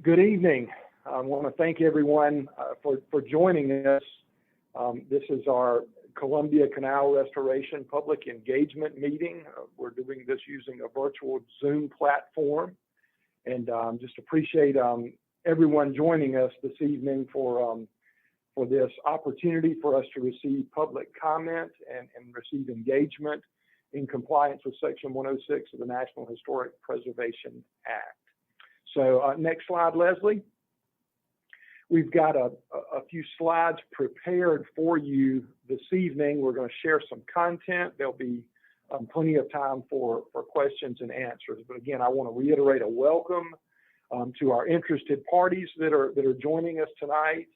Good evening. I want to thank everyone for joining us. This is our Columbia Canal Restoration Public Engagement Meeting. We're doing this using a virtual Zoom platform, and just appreciate everyone joining us this evening for this opportunity for us to receive public comment and receive engagement in compliance with Section 106 of the National Historic Preservation Act. So next slide, Leslie. We've got a few slides prepared for you this evening. We're going to share some content. There'll be plenty of time for questions and answers. But again, I want to reiterate a welcome to our interested parties that are joining us tonight.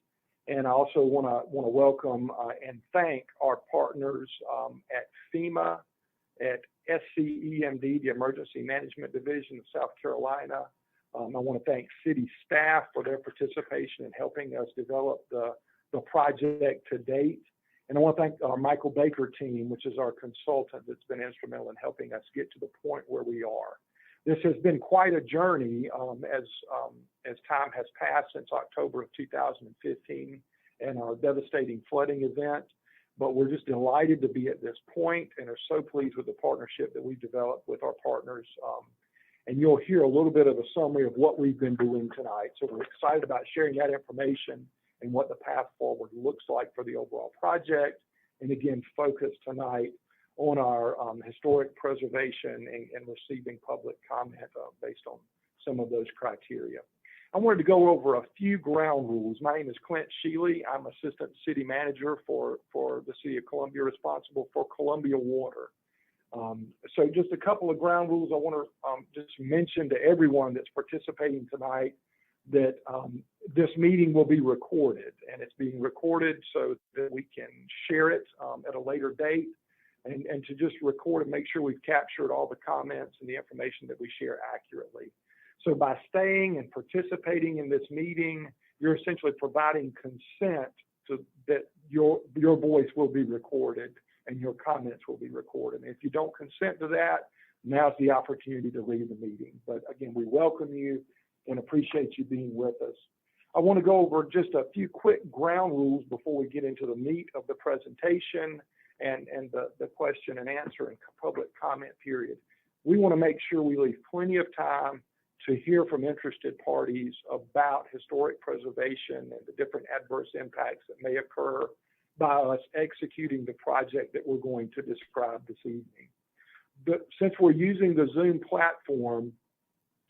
And I also want to welcome and thank our partners at Fema, at SCEMD, the Emergency Management Division of South Carolina. I want to thank city staff for their participation in helping us develop the project to date. And I want to thank our Michael Baker team, which is our consultant that's been instrumental in helping us get to the point where we are. This has been quite a journey as time has passed since October of 2015 and our devastating flooding event. But we're just delighted to be at this point and are so pleased with the partnership that we've developed with our partners. And you'll hear a little bit of a summary of what we've been doing tonight. So we're excited about sharing that information and what the path forward looks like for the overall project. And again, focus tonight on our historic preservation and receiving public comment based on some of those criteria. I wanted to go over a few ground rules. My name is Clint Sheely. I'm Assistant City Manager for the City of Columbia, responsible for Columbia Water. So just a couple of ground rules I want to just mention to everyone that's participating tonight that this meeting will be recorded, and it's being recorded so that we can share it at a later date and to just record and make sure we've captured all the comments and the information that we share accurately. So by staying and participating in this meeting, you're essentially providing consent to that your voice will be recorded and your comments will be recorded. And if you don't consent to that, now's the opportunity to leave the meeting. But again, we welcome you and appreciate you being with us. I want to go over just a few quick ground rules before we get into the meat of the presentation and the question and answer and public comment period. We want to make sure we leave plenty of time to hear from interested parties about historic preservation and the different adverse impacts that may occur by us executing the project that we're going to describe this evening. But since we're using the Zoom platform,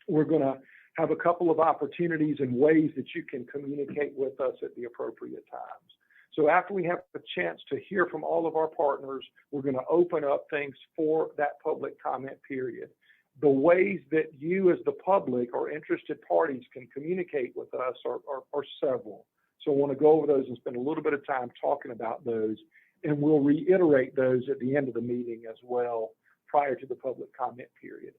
we're going to have a couple of opportunities and ways that you can communicate with us at the appropriate times. So after we have a chance to hear from all of our partners, we're going to open up things for that public comment period. The ways that you as the public or interested parties can communicate with us are several. So I want to go over those and spend a little bit of time talking about those, and we'll reiterate those at the end of the meeting as well prior to the public comment period.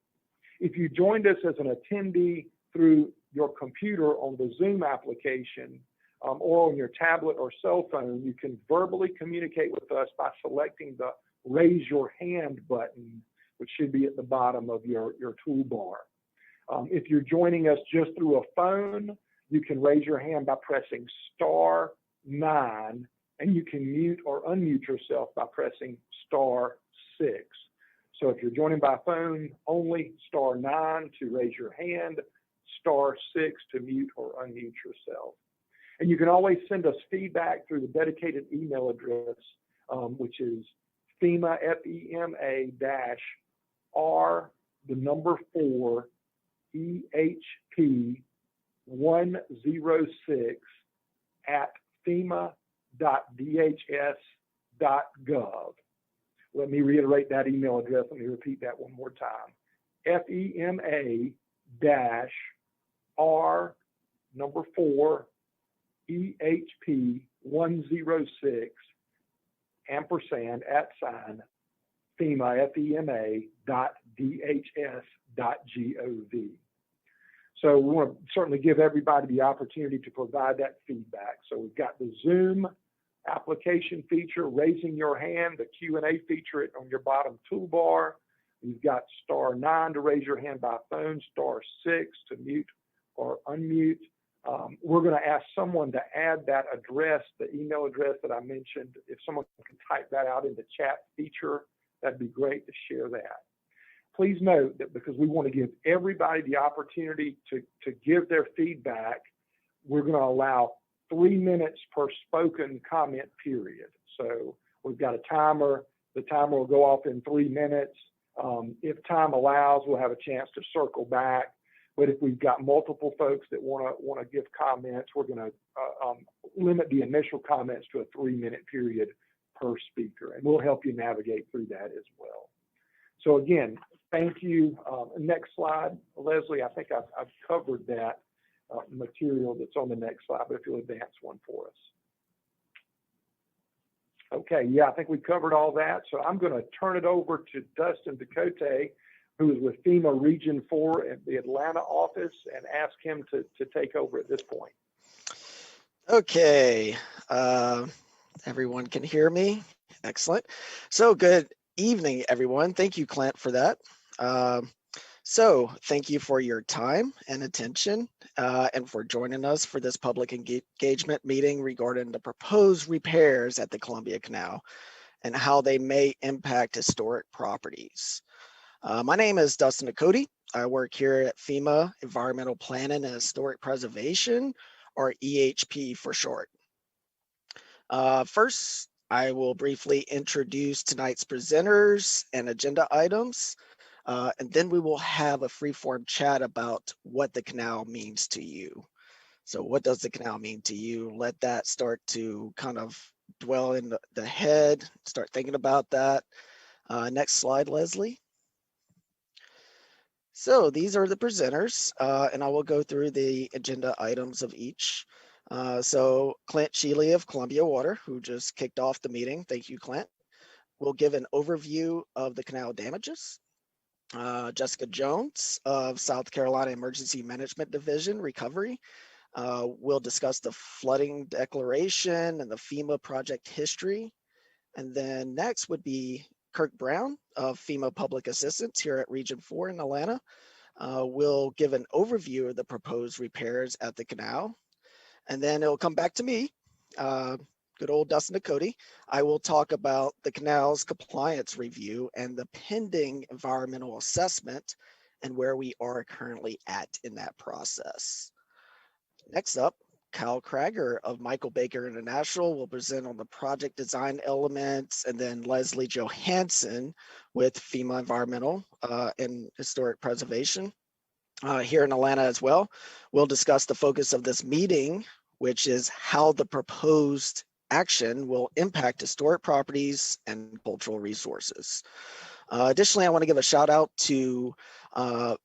If you joined us as an attendee through your computer on the Zoom application or on your tablet or cell phone, you can verbally communicate with us by selecting the Raise Your Hand button, which should be at the bottom of your toolbar. If you're joining us just through a phone, you can raise your hand by pressing *9, and you can mute or unmute yourself by pressing *6. So if you're joining by phone only, *9 to raise your hand, *6 to mute or unmute yourself. And you can always send us feedback through the dedicated email address, which is FEMA, FEMA -R, the number 4, EHP 106 at fema.dhs.gov. Let me reiterate that email address. Let me repeat that one more time. FEMA -R, number 4, EHP 106 ampersand @ FEMA, FEMA.dhs.gov. So we want to certainly give everybody the opportunity to provide that feedback. So we've got the Zoom application feature, raising your hand, the Q&A feature on your bottom toolbar. We've got *9 to raise your hand by phone, *6 to mute or unmute. We're going to ask someone to add that address, the email address that I mentioned. If someone can type that out in the chat feature, that'd be great to share that. Please note that because we want to give everybody the opportunity to give their feedback, we're going to allow 3 minutes per spoken comment period. So we've got a timer. The timer will go off in 3 minutes. If time allows, we'll have a chance to circle back. But if we've got multiple folks that want to give comments, we're going to limit the initial comments to a 3 minute period per speaker, and we'll help you navigate through that as well. So again, thank you. Next slide, Leslie. I think I've covered that material that's on the next slide, but if you'll advance one for us. Okay, yeah, I think we covered all that. So I'm going to turn it over to Dustin Ducote, who is with FEMA Region 4 at the Atlanta office, and ask him to take over at this point. Okay, everyone can hear me. Excellent. So good evening, everyone. Thank you, Clint, for that. So thank you for your time and attention and for joining us for this public engagement meeting regarding the proposed repairs at the Columbia Canal and how they may impact historic properties. My name is Dustin Ducote. I work here at FEMA Environmental Planning and Historic Preservation, or EHP for short. First, I will briefly introduce tonight's presenters and agenda items, and then we will have a free-form chat about what the canal means to you. So what does the canal mean to you? Let that start to kind of dwell in the head, start thinking about that. Next slide, Leslie. So these are the presenters, and I will go through the agenda items of each. So Clint Chamblee of Columbia Water, who just kicked off the meeting. Thank you, Clint. Will give an overview of the canal damages. Jessica Jones of South Carolina Emergency Management Division Recovery will discuss the flooding declaration and the FEMA project history. And then next would be Kirk Brown of FEMA Public Assistance here at Region 4 in Atlanta. Will give an overview of the proposed repairs at the canal. And then it'll come back to me, good old Dustin Ducote. I will talk about the canal's compliance review and the pending environmental assessment and where we are currently at in that process. Next up, Kyle Krager of Michael Baker International will present on the project design elements, and then Leslie Johansen with FEMA Environmental and Historic Preservation here in Atlanta as well. We'll discuss the focus of this meeting, which is how the proposed action will impact historic properties and cultural resources. Additionally, I want to give a shout out to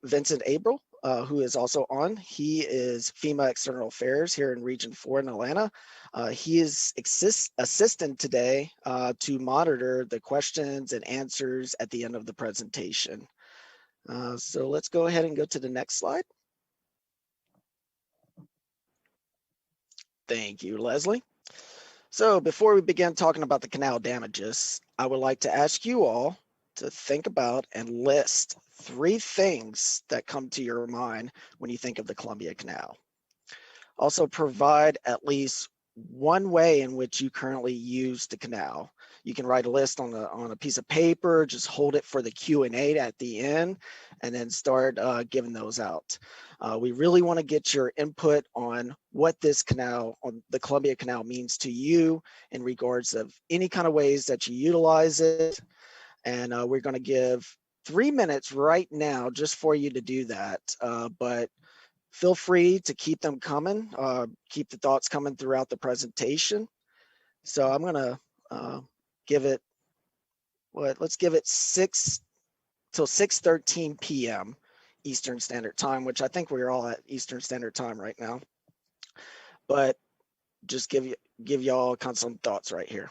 Vincent Abril, who is also on. He is FEMA External Affairs here in Region 4 in Atlanta. He is assistant today to monitor the questions and answers at the end of the presentation. So let's go ahead and go to the next slide. Thank you, Leslie. So before we begin talking about the canal damages, I would like to ask you all to think about and list 3 things that come to your mind when you think of the Columbia Canal. Also provide at least one way in which you currently use the canal. You can write a list on a piece of paper, just hold it for the Q&A at the end, and then start giving those out. We really want to get your input on what this canal, on the Columbia Canal, means to you in regards of any kind of ways that you utilize it. And we're going to give 3 minutes right now just for you to do that. But feel free to keep them coming, keep the thoughts coming throughout the presentation. So I'm going to give it, let's give it 6 till 6:13 p.m. Eastern Standard Time, which I think we're all at Eastern Standard Time right now. But just give y'all kind of some thoughts right here.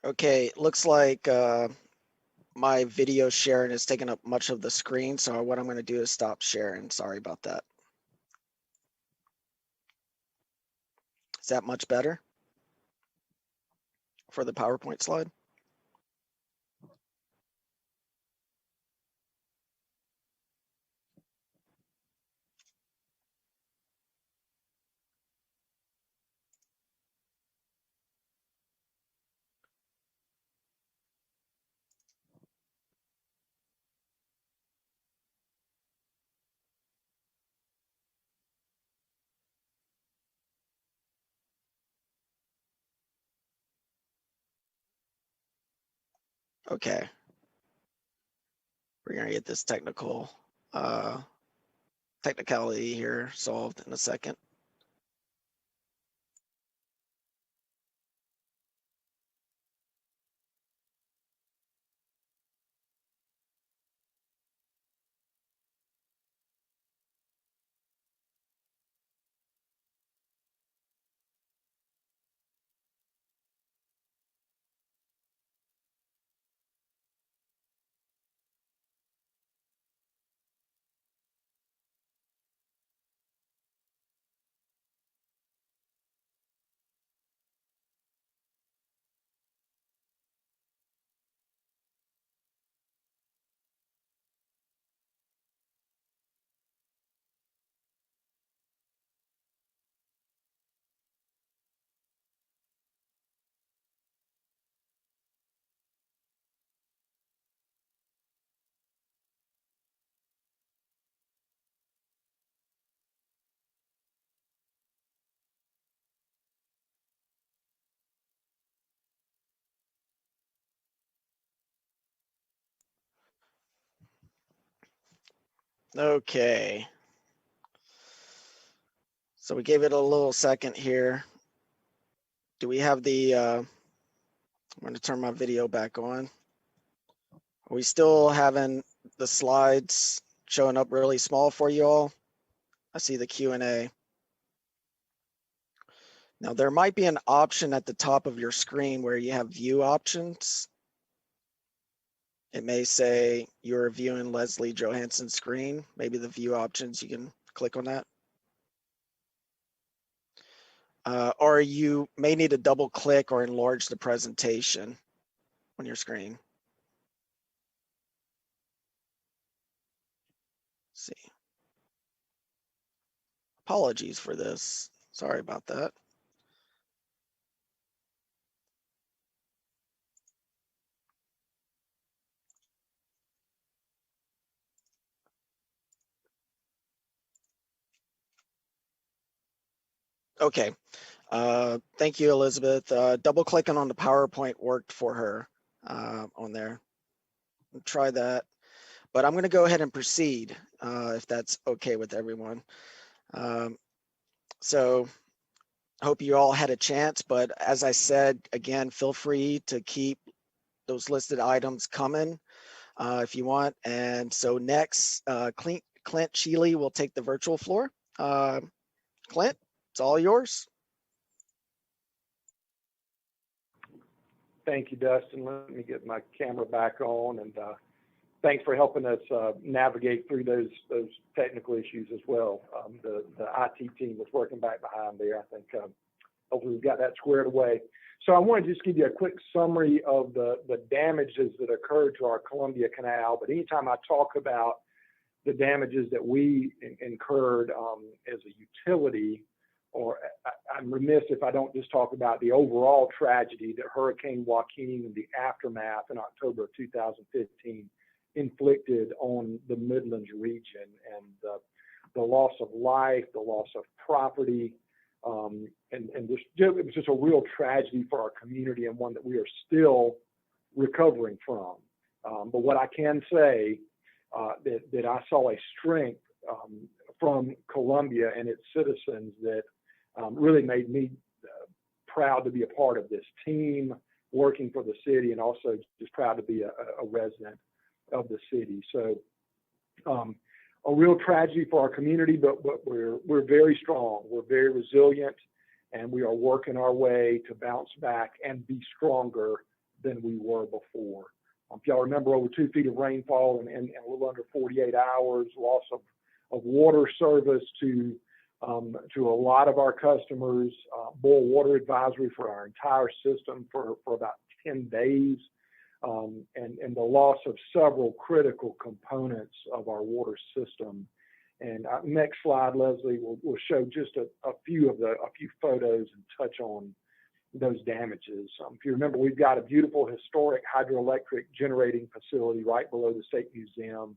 Okay, looks like my video sharing is taking up much of the screen, so what I'm going to do is stop sharing. Sorry about that. Is that much better for the PowerPoint slide? Okay. We're going to get this technicality here solved in a second. Okay. So we gave it a little second here. Do we have I'm going to turn my video back on. Are we still having the slides showing up really small for you all? I see the Q&A. Now there might be an option at the top of your screen where you have view options. It may say you're viewing Leslie Johansen's screen. Maybe the view options, you can click on that. Or you may need to double click or enlarge the presentation on your screen. Let's see. Apologies for this. Sorry about that. Okay. Thank you, Elizabeth. Double clicking on the PowerPoint worked for her on there. Try that. But I'm going to go ahead and proceed if that's okay with everyone. So I hope you all had a chance, but as I said, again, feel free to keep those listed items coming if you want. And so next, Clint Chamblee will take the virtual floor. Clint, it's all yours. Thank you, Dustin. Let me get my camera back on, and thanks for helping us navigate through those technical issues as well. The IT team was working back behind there. I think hopefully we've got that squared away. So I want to just give you a quick summary of the damages that occurred to our Columbia Canal. But anytime I talk about the damages that we incurred as a utility, or I'm remiss if I don't just talk about the overall tragedy that Hurricane Joaquin and the aftermath in October of 2015 inflicted on the Midlands region, and the loss of life, the loss of property, and it was just a real tragedy for our community, and one that we are still recovering from. But what I can say that I saw a strength from Columbia and its citizens that really made me proud to be a part of this team working for the city, and also just proud to be a resident of the city. So a real tragedy for our community, but we're very strong, we're very resilient, and we are working our way to bounce back and be stronger than we were before. If y'all remember, over 2 feet of rainfall in a little under 48 hours, loss of water service to a lot of our customers, boil water advisory for our entire system for about 10 days, and the loss of several critical components of our water system. And next slide, Leslie, will show just a few photos and touch on those damages. If you remember, we've got a beautiful historic hydroelectric generating facility right below the State Museum,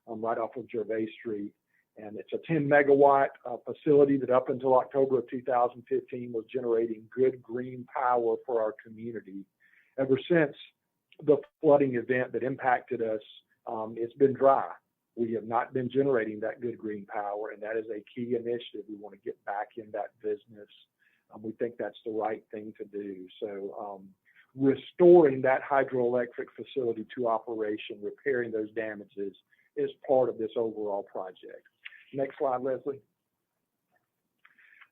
right off of Gervais Street. And it's a 10 megawatt facility that up until October of 2015 was generating good green power for our community. Ever since the flooding event that impacted us, it's been dry. We have not been generating that good green power, and that is a key initiative. We want to get back in that business. We think that's the right thing to do. So restoring that hydroelectric facility to operation, repairing those damages is part of this overall project. Next slide, Leslie.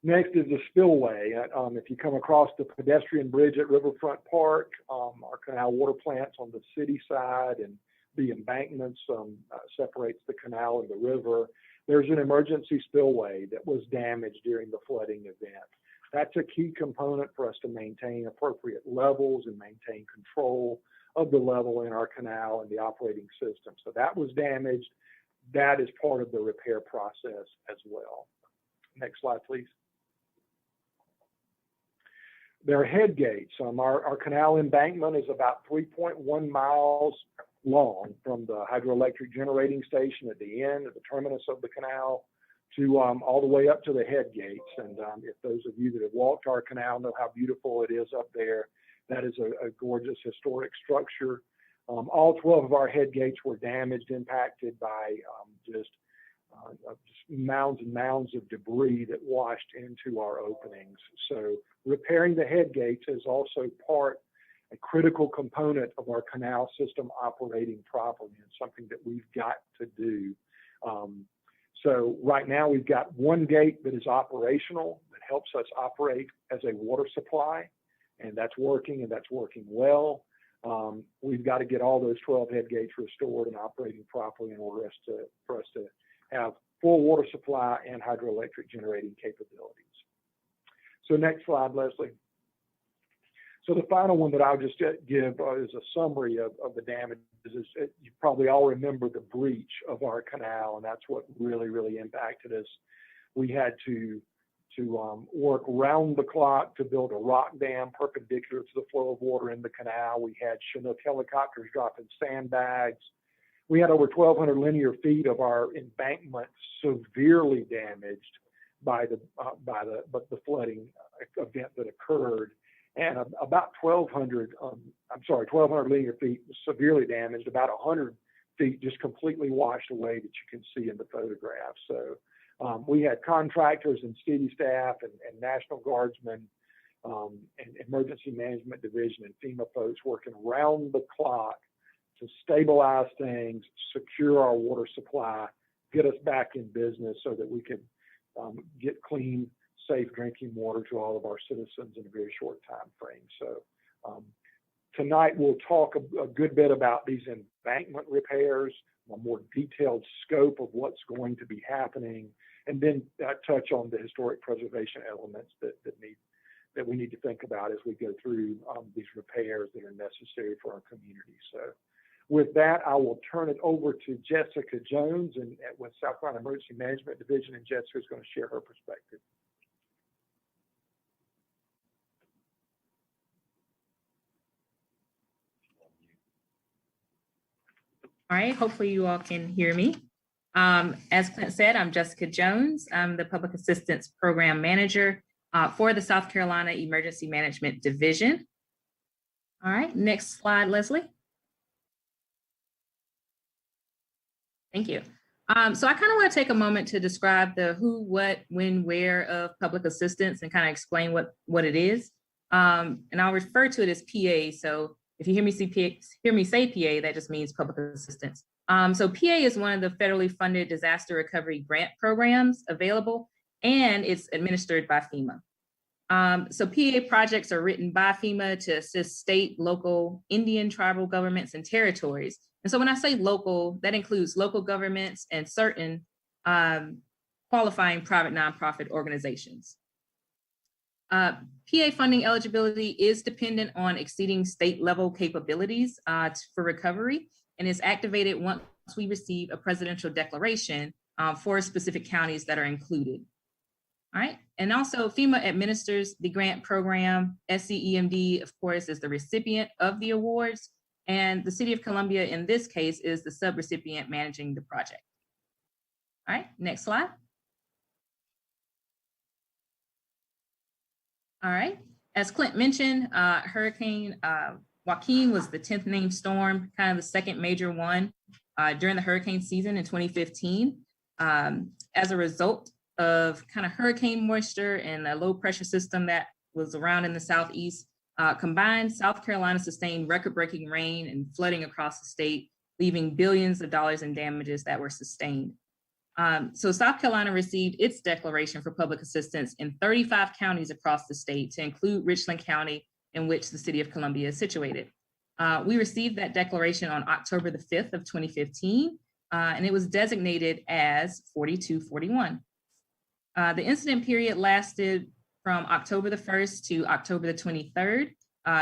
Next is the Spillway. If you come across the pedestrian bridge at Riverfront Park, our canal water plant's on the city side, and the embankments separates the canal and the river. There's an emergency spillway that was damaged during the flooding event. That's a key component for us to maintain appropriate levels and maintain control of the level in our canal and the operating system. So that was damaged. That is part of the repair process as well. Next slide, please. There are head gates. Our canal embankment is about 3.1 miles long from the hydroelectric generating station at the end, at the terminus of the canal, to all the way up to the head gates. And if those of you that have walked our canal know how beautiful it is up there, that is a gorgeous historic structure. All 12 of our head gates were damaged, impacted by just mounds and mounds of debris that washed into our openings. So repairing the head gates is also a critical component of our canal system operating properly, and something that we've got to do. So right now we've got one gate that is operational, that helps us operate as a water supply, and that's working well. We've got to get all those 12 head gates restored and operating properly in order for us to have full water supply and hydroelectric generating capabilities. So next slide, Leslie. So the final one that I'll just give is a summary of the damages. You probably all remember the breach of our canal, and that's what really impacted us. We had to work round the clock to build a rock dam perpendicular to the flow of water in the canal. We had Chinook helicopters dropping sandbags. We had over 1,200 linear feet of our embankment severely damaged by the flooding event that occurred, and about 1,200 linear feet severely damaged. About 100 feet just completely washed away that you can see in the photograph. So we had contractors and city staff and National Guardsmen and Emergency Management Division and FEMA folks working around the clock to stabilize things, secure our water supply, get us back in business so that we could get clean, safe drinking water to all of our citizens in a very short time frame. So tonight we'll talk a good bit about these embankment repairs, a more detailed scope of what's going to be happening, and then touch on the historic preservation elements that we need to think about as we go through these repairs that are necessary for our community. So with that, I will turn it over to Jessica Jones with South Carolina Emergency Management Division, and Jessica is going to share her perspective. All right, hopefully you all can hear me. As Clint said, I'm Jessica Jones. I'm the Public Assistance Program Manager for the South Carolina Emergency Management Division. All right, next slide, Leslie. Thank you. So I kind of want to take a moment to describe the who, what, when, where of public assistance and kind of explain what it is. And I'll refer to it as PA. So if you hear me say PA, that just means public assistance. So PA is one of the federally funded disaster recovery grant programs available, and it's administered by FEMA. So PA projects are written by FEMA to assist state, local, Indian tribal governments and territories. And so when I say local, that includes local governments and certain qualifying private nonprofit organizations. PA funding eligibility is dependent on exceeding state level capabilities for recovery, and is activated once we receive a presidential declaration for specific counties that are included. All right, and also FEMA administers the grant program. SCEMD, of course, is the recipient of the awards, and the City of Columbia, in this case, is the subrecipient managing the project. All right, next slide. All right, as Clint mentioned, Hurricane Joaquin was the 10th named storm, kind of the second major one during the hurricane season in 2015. As a result of kind of hurricane moisture and a low pressure system that was around in the southeast, combined, South Carolina sustained record-breaking rain and flooding across the state, leaving billions of dollars in damages that were sustained. So South Carolina received its declaration for public assistance in 35 counties across the state, to include Richland County, in which the City of Columbia is situated. We received that declaration on October the 5th of 2015, and it was designated as 4241. The incident period lasted from October the 1st to October the 23rd,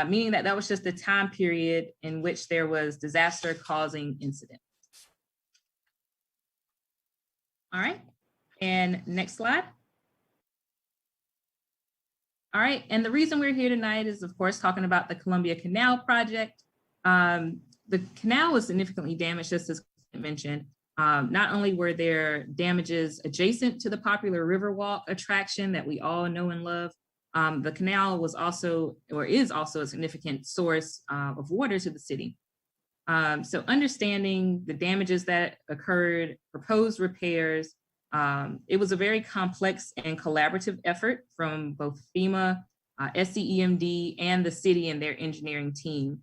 meaning that that was just the time period in which there was disaster causing incident. All right, and next slide. All right, and the reason we're here tonight is, of course, talking about the Columbia Canal project. The canal was significantly damaged, just as mentioned. Not only were there damages adjacent to the popular Riverwalk attraction that we all know and love, the canal was also, or is also, a significant source of water to the city. So understanding the damages that occurred, proposed repairs, it was a very complex and collaborative effort from both FEMA, SCEMD, and the city and their engineering team.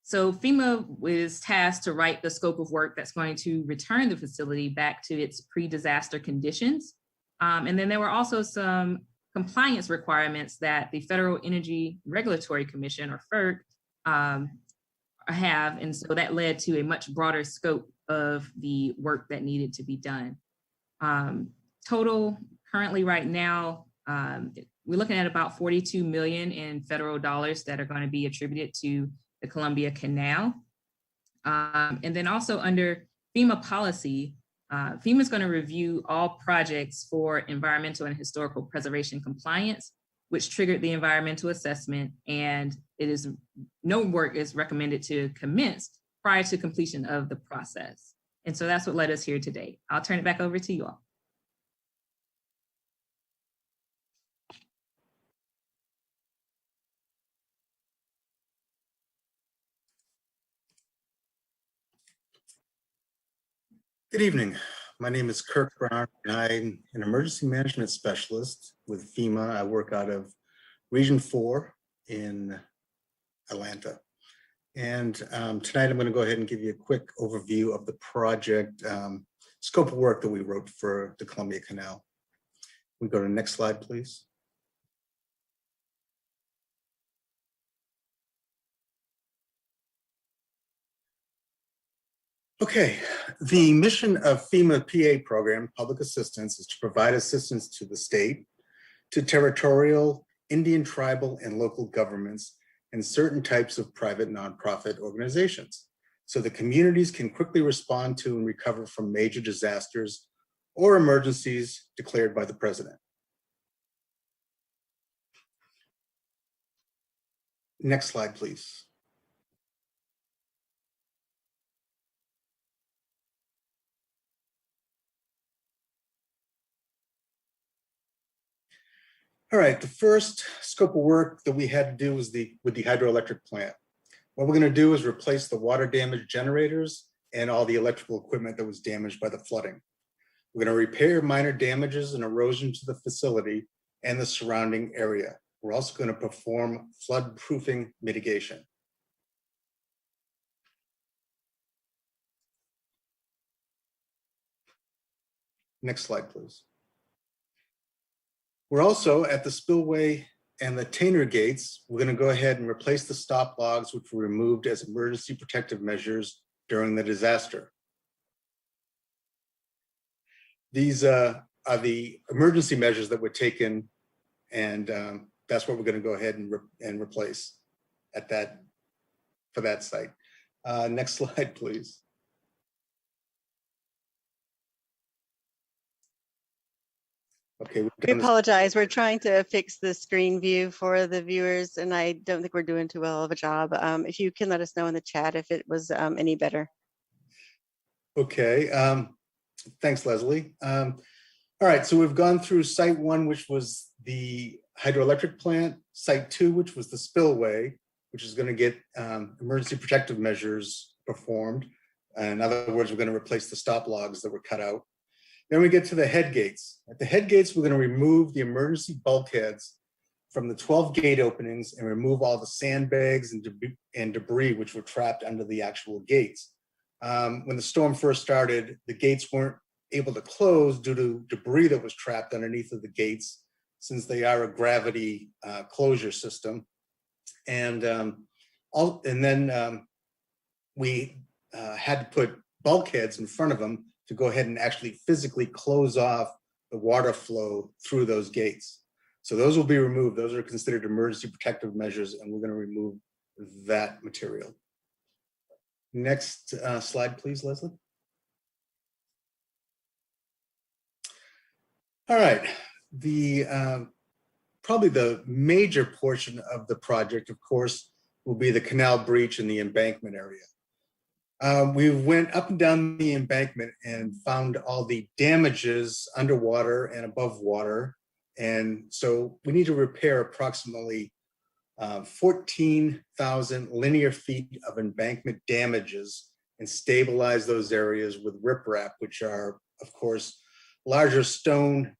So FEMA was tasked to write the scope of work that's going to return the facility back to its pre-disaster conditions. And then there were also some compliance requirements that the Federal Energy Regulatory Commission, or FERC, have, and so that led to a much broader scope of the work that needed to be done. Total currently right now, we're looking at about 42 million in federal dollars that are going to be attributed to the Columbia Canal. And then also under FEMA policy, FEMA is going to review all projects for environmental and historical preservation compliance, which triggered the environmental assessment, and it is no work is recommended to commence prior to completion of the process. And so that's what led us here today. I'll turn it back over to you all. Good evening. My name is Kirk Brown, and I'm an emergency management specialist with FEMA. I work out of Region 4 in Atlanta. And tonight I'm going to go ahead and give you a quick overview of the project scope of work that we wrote for the Columbia Canal. We go to the next slide, please. Okay, the mission of FEMA PA program, Public Assistance, is to provide assistance to the state, to territorial, Indian, tribal, and local governments, and certain types of private nonprofit organizations, so the communities can quickly respond to and recover from major disasters or emergencies declared by the president. Next slide, please. All right, the first scope of work that we had to do was with the hydroelectric plant. What we're going to do is replace the water damaged generators and all the electrical equipment that was damaged by the flooding. We're going to repair minor damages and erosion to the facility and the surrounding area. We're also going to perform flood proofing mitigation. Next slide, please. We're also at the spillway and the Tainer gates. We're going to go ahead and replace the stop logs, which were removed as emergency protective measures during the disaster. These are the emergency measures that were taken, and that's what we're going to go ahead and replace at that, for that site. Next slide, please. Okay, we apologize. We're trying to fix the screen view for the viewers, and I don't think we're doing too well of a job. If you can let us know in the chat if it was any better. Okay, thanks, Leslie. All right, so we've gone through site 1, which was the hydroelectric plant, site 2, which was the spillway, which is going to get emergency protective measures performed. In other words, we're going to replace the stop logs that were cut out. Then we get to the head gates. At the head gates, we're going to remove the emergency bulkheads from the 12 gate openings and remove all the sandbags and debris which were trapped under the actual gates. When the storm first started, the gates weren't able to close due to debris that was trapped underneath of the gates, since they are a gravity closure system. And then we had to put bulkheads in front of them to go ahead and actually physically close off the water flow through those gates. So those will be removed. Those are considered emergency protective measures, and we're going to remove that material. Next slide, please, Leslie. All right, probably the major portion of the project, of course, will be the canal breach in the embankment area. We went up and down the embankment and found all the damages underwater and above water. And so we need to repair approximately 14,000 linear feet of embankment damages and stabilize those areas with riprap, which are, of course, larger stone,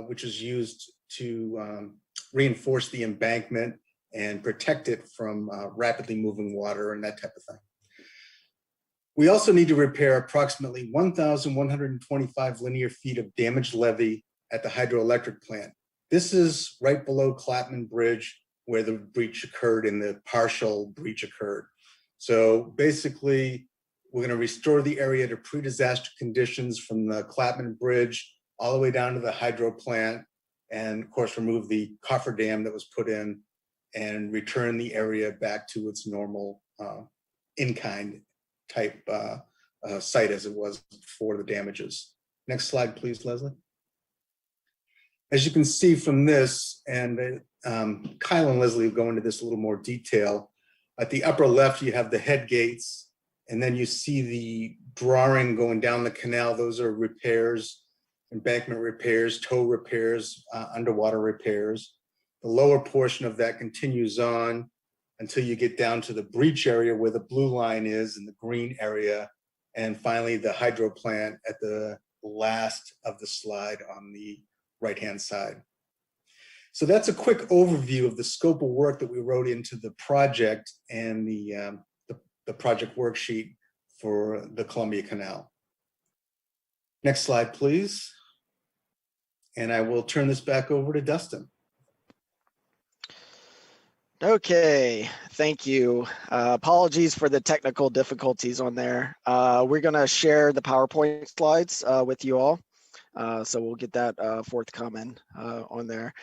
which is used to reinforce the embankment and protect it from rapidly moving water and that type of thing. We also need to repair approximately 1,125 linear feet of damaged levee at the hydroelectric plant. This is right below Clapman Bridge, where the breach occurred and the partial breach occurred. So basically, we're going to restore the area to pre-disaster conditions from the Clapman Bridge all the way down to the hydro plant, and of course, remove the cofferdam that was put in and return the area back to its normal in-kind type site as it was before the damages. Next slide, please, Leslie. As you can see from this, and Kyle and Leslie will go into this a little more detail, at the upper left, you have the head gates, and then you see the drawing going down the canal. Those are repairs, embankment repairs, tow repairs, underwater repairs. The lower portion of that continues on until you get down to the breach area where the blue line is and the green area. And finally, the hydro plant at the last of the slide on the right-hand side. So that's a quick overview of the scope of work that we wrote into the project and the project worksheet for the Columbia Canal. Next slide, please. And I will turn this back over to Dustin. Okay, thank you. Apologies for the technical difficulties on there. We're going to share the PowerPoint slides with you all. So we'll get that forthcoming on there.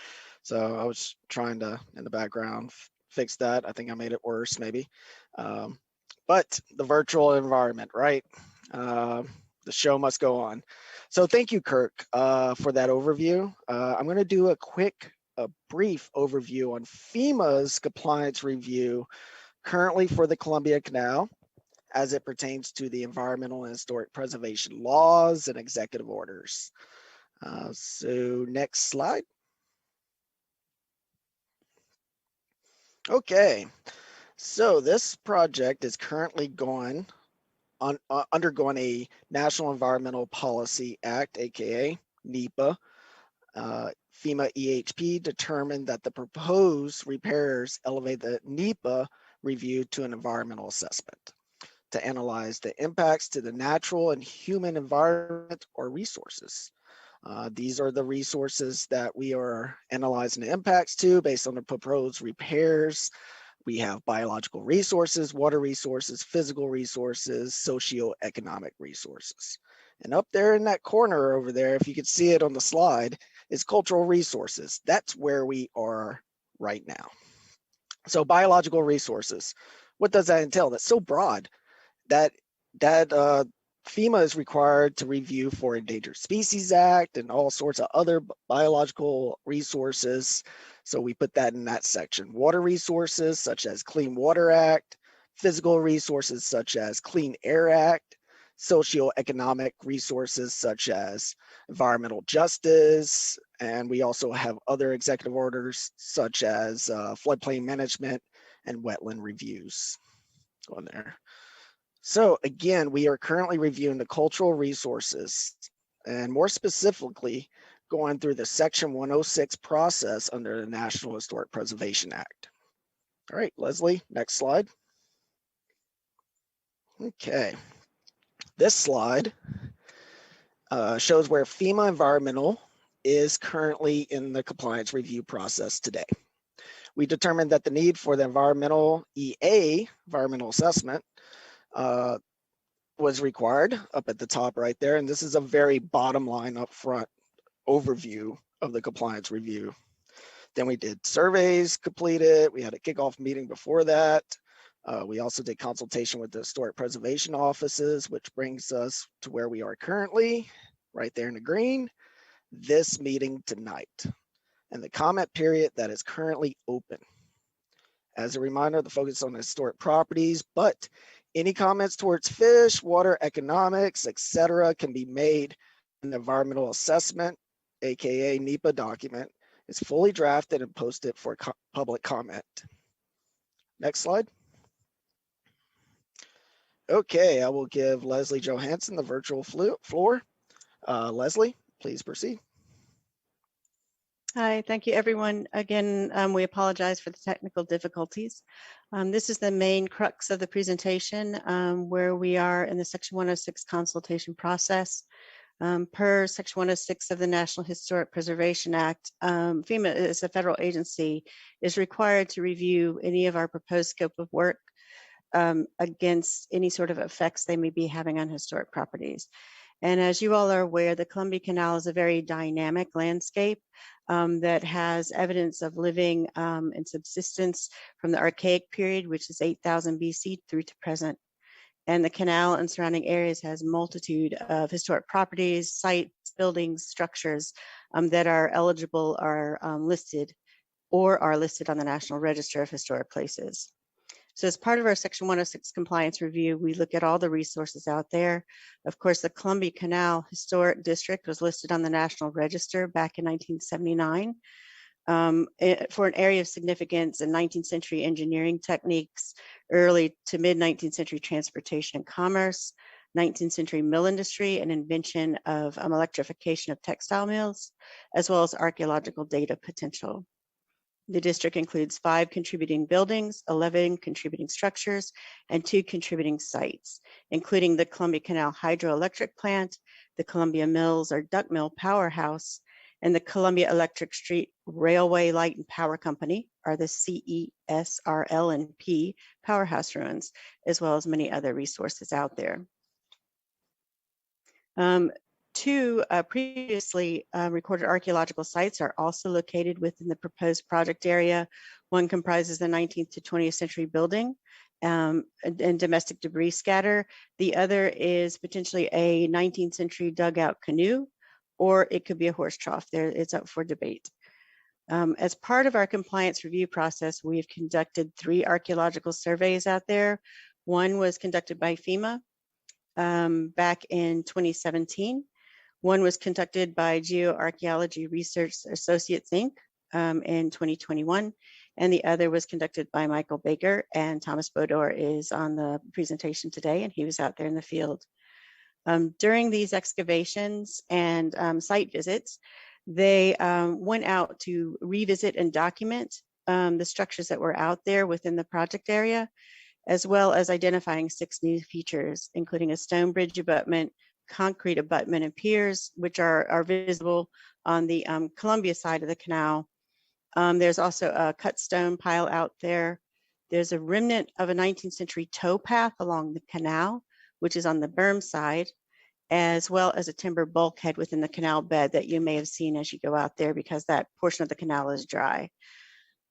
So I was trying to, in the background, fix that. I think I made it worse, maybe. But the virtual environment, right? The show must go on. So thank you, Kirk, for that overview. I'm going to do a brief overview on FEMA's compliance review currently for the Columbia Canal as it pertains to the environmental and historic preservation laws and executive orders. So next slide. Okay, so this project is currently undergoing a National Environmental Policy Act, aka NEPA. FEMA EHP determined that the proposed repairs elevate the NEPA review to an environmental assessment to analyze the impacts to the natural and human environment or resources. These are the resources that we are analyzing the impacts to based on the proposed repairs. We have biological resources, water resources, physical resources, socioeconomic resources. And up there in that corner over there, if you could see it on the slide, is cultural resources. That's where we are right now. So biological resources, what does that entail? That's so broad that FEMA is required to review for Endangered Species Act and all sorts of other biological resources. So we put that in that section. Water resources such as Clean Water Act, physical resources such as Clean Air Act, socioeconomic resources such as environmental justice, and we also have other executive orders such as floodplain management and wetland reviews on there. So again, we are currently reviewing the cultural resources and more specifically going through the Section 106 process under the National Historic Preservation Act. All right, Leslie, next slide. Okay, this slide shows where FEMA Environmental is currently in the compliance review process today. We determined that the need for the environmental EA, environmental assessment, was required up at the top right there. And this is a very bottom line up front overview of the compliance review. Then we did surveys completed. We had a kickoff meeting before that. We also did consultation with the historic preservation offices, which brings us to where we are currently, right there in the green, this meeting tonight, and the comment period that is currently open. As a reminder, the focus on historic properties, but any comments towards fish, water, economics, etc., can be made in the environmental assessment, aka NEPA document. It's fully drafted and posted for public comment. Next slide. Okay, I will give Leslie Johansen the virtual floor. Leslie, please proceed. Hi, thank you everyone. Again, we apologize for the technical difficulties. This is the main crux of the presentation where we are in the Section 106 consultation process. Per Section 106 of the National Historic Preservation Act, FEMA is a federal agency, is required to review any of our proposed scope of work against any sort of effects they may be having on historic properties. And as you all are aware, the Columbia Canal is a very dynamic landscape that has evidence of living and subsistence from the Archaic period, which is 8,000 BC through to present. And the canal and surrounding areas has a multitude of historic properties, sites, buildings, structures that are eligible or listed or are listed on the National Register of Historic Places. So as part of our Section 106 compliance review, we look at all the resources out there. Of course, the Columbia Canal Historic District was listed on the National Register back in 1979 for an area of significance in 19th century engineering techniques, early to mid 19th century transportation and commerce, 19th century mill industry and invention of electrification of textile mills, as well as archaeological data potential. The district includes 5 contributing buildings, 11 contributing structures, and 2 contributing sites, including the Columbia Canal Hydroelectric Plant, the Columbia Mills or Duck Mill Powerhouse, and the Columbia Electric Street Railway Light and Power Company, or the CESRL&P Powerhouse ruins, as well as many other resources out there. 2 previously recorded archaeological sites are also located within the proposed project area. One comprises the 19th to 20th century building and domestic debris scatter. The other is potentially a 19th century dugout canoe, or it could be a horse trough. It's up for debate. As part of our compliance review process, we've conducted 3 archaeological surveys out there. One was conducted by FEMA back in 2017. One was conducted by Geoarchaeology Research Associates, Inc. In 2021, and the other was conducted by Michael Baker, and Thomas Bodor is on the presentation today, and he was out there in the field. During these excavations and site visits, they went out to revisit and document the structures that were out there within the project area, as well as identifying 6 new features, including a stone bridge abutment, concrete abutment and piers, which are visible on the Columbia side of the canal. There's also a cut stone pile out there. There's a remnant of a 19th century tow path along the canal, which is on the berm side, as well as a timber bulkhead within the canal bed that you may have seen as you go out there, because that portion of the canal is dry.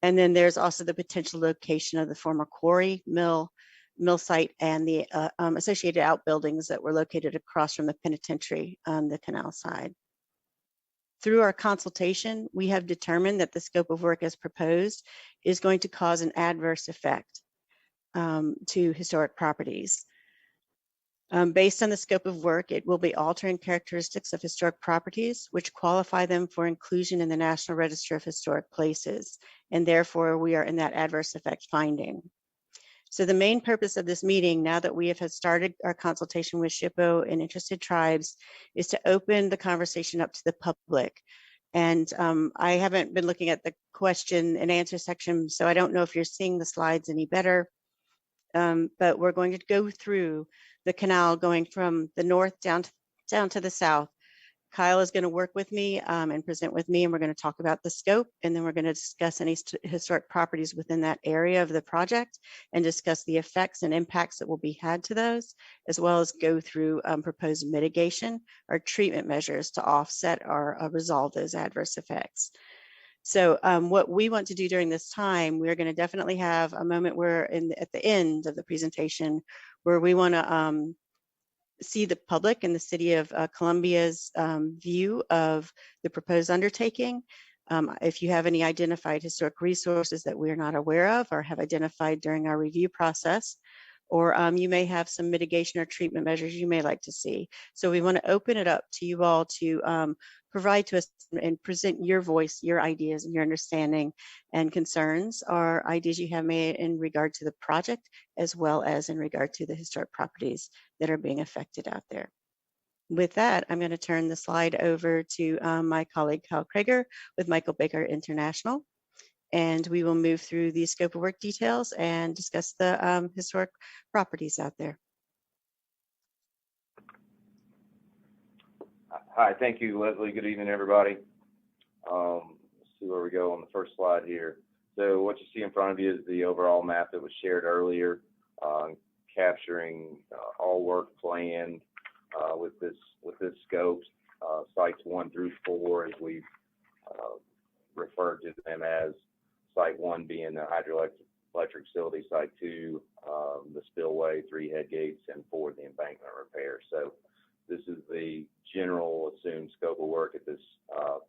And then there's also the potential location of the former quarry mill site and the associated outbuildings that were located across from the penitentiary on the canal side. Through our consultation, we have determined that the scope of work as proposed is going to cause an adverse effect to historic properties. Based on the scope of work, it will be altering characteristics of historic properties, which qualify them for inclusion in the National Register of Historic Places, and therefore we are in that adverse effect finding. So the main purpose of this meeting, now that we have started our consultation with SHPO and interested tribes, is to open the conversation up to the public. And I haven't been looking at the question and answer section, so I don't know if you're seeing the slides any better. But we're going to go through the canal going from the north down to the south. Kyle is going to work with me and present with me, and we're going to talk about the scope, and then we're going to discuss any historic properties within that area of the project and discuss the effects and impacts that will be had to those, as well as go through proposed mitigation or treatment measures to offset or resolve those adverse effects. So what we want to do during this time, we're going to definitely have a moment where at the end of the presentation where we want to see the public and the city of Columbia's view of the proposed undertaking. If you have any identified historic resources that we're not aware of or have identified during our review process, or you may have some mitigation or treatment measures you may like to see. So we want to open it up to you all to provide to us and present your voice, your ideas, and your understanding and concerns or ideas you have made in regard to the project, as well as in regard to the historic properties that are being affected out there. With that, I'm going to turn the slide over to my colleague, Kyle Krager with Michael Baker International. And we will move through the scope of work details and discuss the historic properties out there. Hi, thank you, Leslie. Good evening, everybody. Let's see where we go on the first slide here. So what you see in front of you is the overall map that was shared earlier, capturing all work planned with this scope, sites 1 through 4, as we've referred to them as. Site 1 being the hydroelectric facility, Site 2, the spillway, 3 head gates, and 4, the embankment repair. So this is the general assumed scope of work at this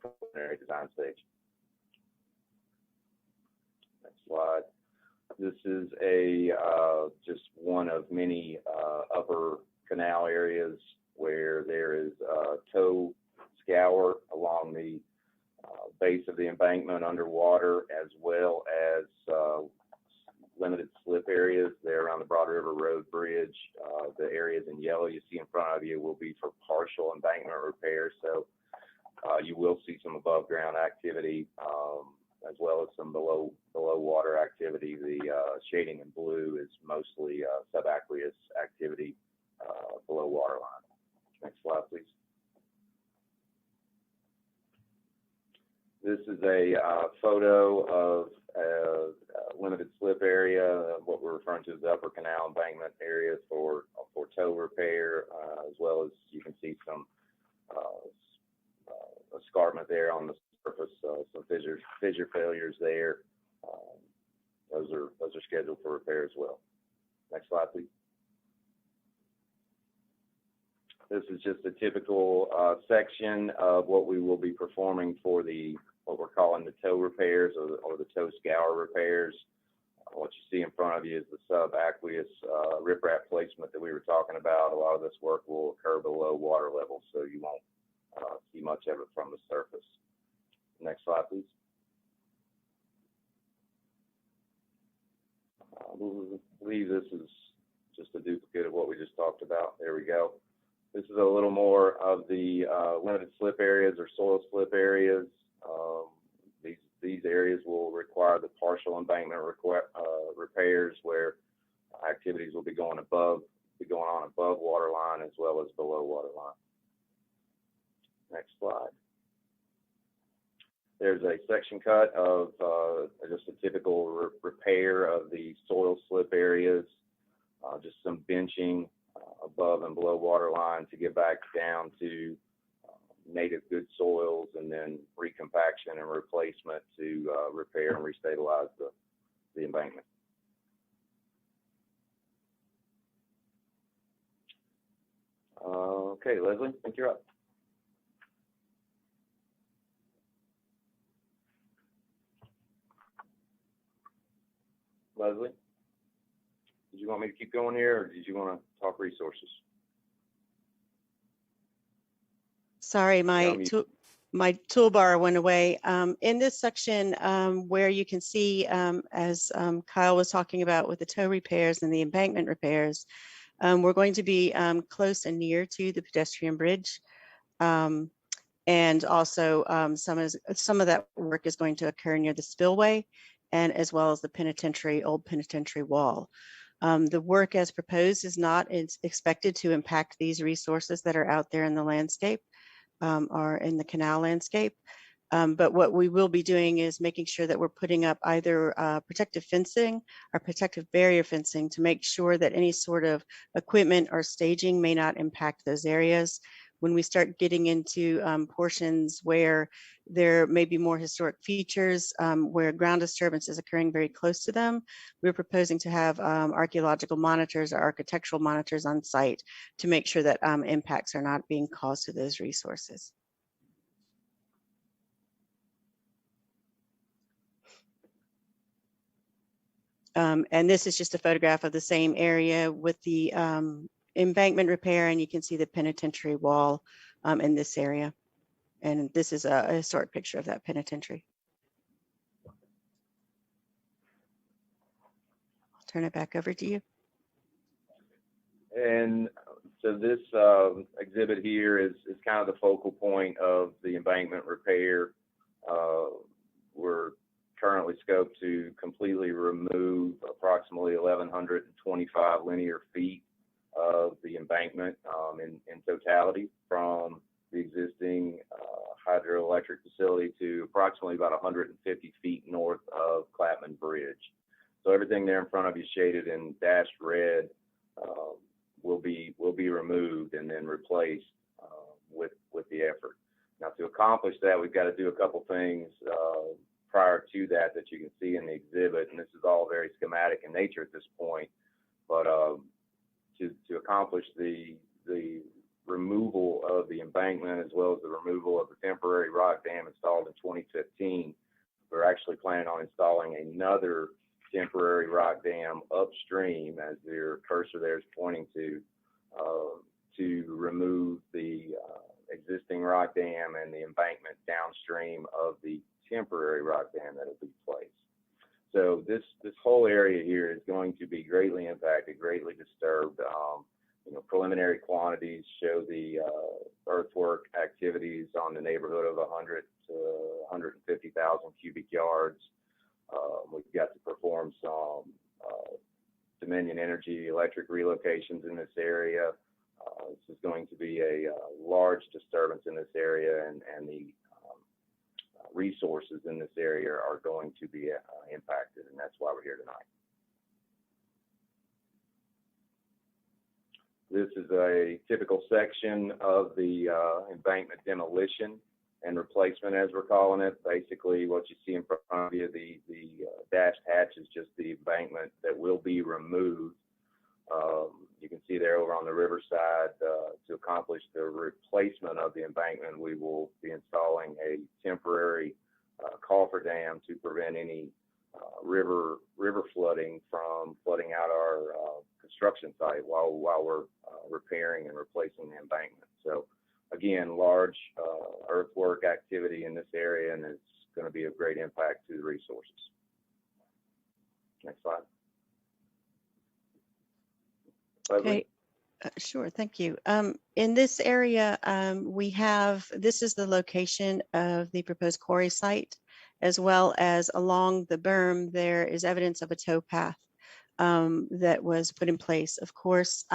preliminary design stage. Next slide. This is just one of many upper canal areas where there is tow scour along the base of the embankment underwater, as well as limited slip areas there around the Broad River Road Bridge. The areas in yellow you see in front of you will be for partial embankment repair, so you will see some above ground activity as well as some below water activity. The shading in blue is mostly subaqueous activity below water line. Next slide, please. This is a photo of a limited slip area, what we're referring to as the upper canal embankment area for tow repair, as well as you can see some escarpment there on the surface, some fissure failures there. Those are scheduled for repair as well. Next slide, please. This is just a typical section of what we will be performing for what we're calling the tow repairs or the tow scour repairs. What you see in front of you is the subaqueous riprap placement that we were talking about. A lot of this work will occur below water level, so you won't see much of it from the surface. Next slide, please. I believe this is just a duplicate of what we just talked about. There we go. This is a little more of the limited slip areas or soil slip areas. These areas will require the partial embankment repairs, where activities will be going above be going on above water line as well as below water line. Next slide. There's a section cut of just a typical repair of the soil slip areas, just some benching above and below water line to get back down to native good soils, and then recompaction and replacement to repair and restabilize the embankment. Okay, Leslie, I think you're up. Leslie, did you want me to keep going here, or did you want to talk resources? Sorry, my toolbar went away. In this section where you can see, as Kyle was talking about with the tow repairs and the embankment repairs, we're going to be close and near to the pedestrian bridge. And also some of that work is going to occur near the spillway, and as well as the old penitentiary wall. The work as proposed is not expected to impact these resources that are out there in the landscape or in the canal landscape. But what we will be doing is making sure that we're putting up either protective fencing or protective barrier fencing to make sure that any sort of equipment or staging may not impact those areas. When we start getting into portions where there may be more historic features, where ground disturbance is occurring very close to them, we're proposing to have archaeological monitors or architectural monitors on site to make sure that impacts are not being caused to those resources. And this is just a photograph of the same area with the embankment repair, and you can see the penitentiary wall in this area. And this is a historic picture of that penitentiary. I'll turn it back over to you. And so this exhibit here is kind of the focal point of the embankment repair. We're currently scoped to completely remove approximately 1,125 linear feet of the embankment in totality from the existing hydroelectric facility to approximately about 150 feet north of Clapman Bridge. So everything there in front of you shaded in dashed red will be removed and then replaced with the effort. Now, to accomplish that, we've got to do a couple things prior to that you can see in the exhibit, and this is all very schematic in nature at this point. But to accomplish the removal of the embankment as well as the removal of the temporary rock dam installed in 2015, we're actually planning on installing another temporary rock dam upstream, as your cursor there is pointing to remove the existing rock dam and the embankment downstream of the temporary rock dam that will be placed. So this whole area here is going to be greatly impacted, greatly disturbed. Preliminary quantities show the earthwork activities on the neighborhood of 100 to 150,000 cubic yards. We've got to perform some Dominion Energy electric relocations in this area. This is going to be a large disturbance in this area, and the resources in this area are going to be impacted, and that's why we're here tonight. This is a typical section of the embankment demolition and replacement, as we're calling it. Basically, what you see in front of you, the dashed hatch is just the embankment that will be removed. You can see there over on the riverside, to accomplish the replacement of the embankment, we will be installing a temporary coffer dam to prevent any river flooding from flooding out our construction site while we're repairing and replacing the embankment. So again, large earthwork activity in this area, and it's going to be of great impact to the resources. Next slide. Okay, sure, thank you. In this area, this is the location of the proposed quarry site, as well as along the berm, there is evidence of a tow path that was put in place. Of course,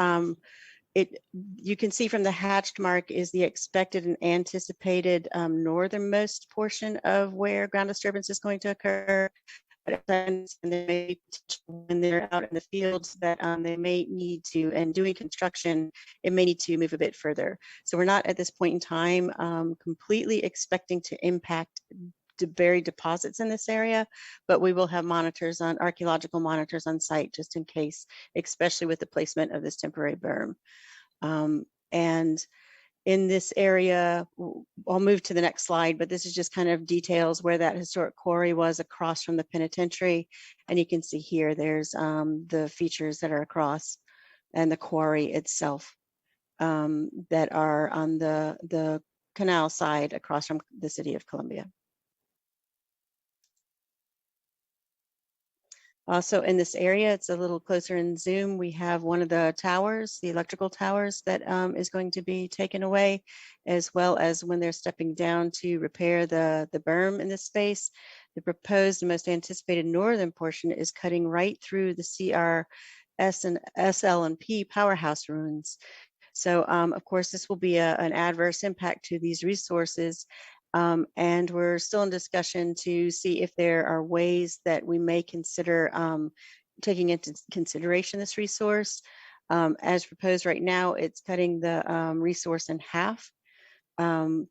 you can see from the hatched mark is the expected and anticipated northernmost portion of where ground disturbance is going to occur. But when they're out in the fields that they may need to, and doing construction, it may need to move a bit further. So we're not at this point in time completely expecting to impact buried deposits in this area, but we will have archaeological monitors on site just in case, especially with the placement of this temporary berm. And in this area, I'll move to the next slide, but this is just kind of details where that historic quarry was across from the penitentiary. And you can see here, there's the features that are across and the quarry itself that are on the canal side across from the city of Columbia. Also in this area, it's a little closer in zoom, we have one of the towers, the electrical towers that is going to be taken away, as well as when they're stepping down to repair the berm in this space. The proposed and most anticipated northern portion is cutting right through the CRS and SL and P powerhouse ruins. So of course, this will be an adverse impact to these resources. And we're still in discussion to see if there are ways that we may consider taking into consideration this resource. As proposed right now, it's cutting the resource in half.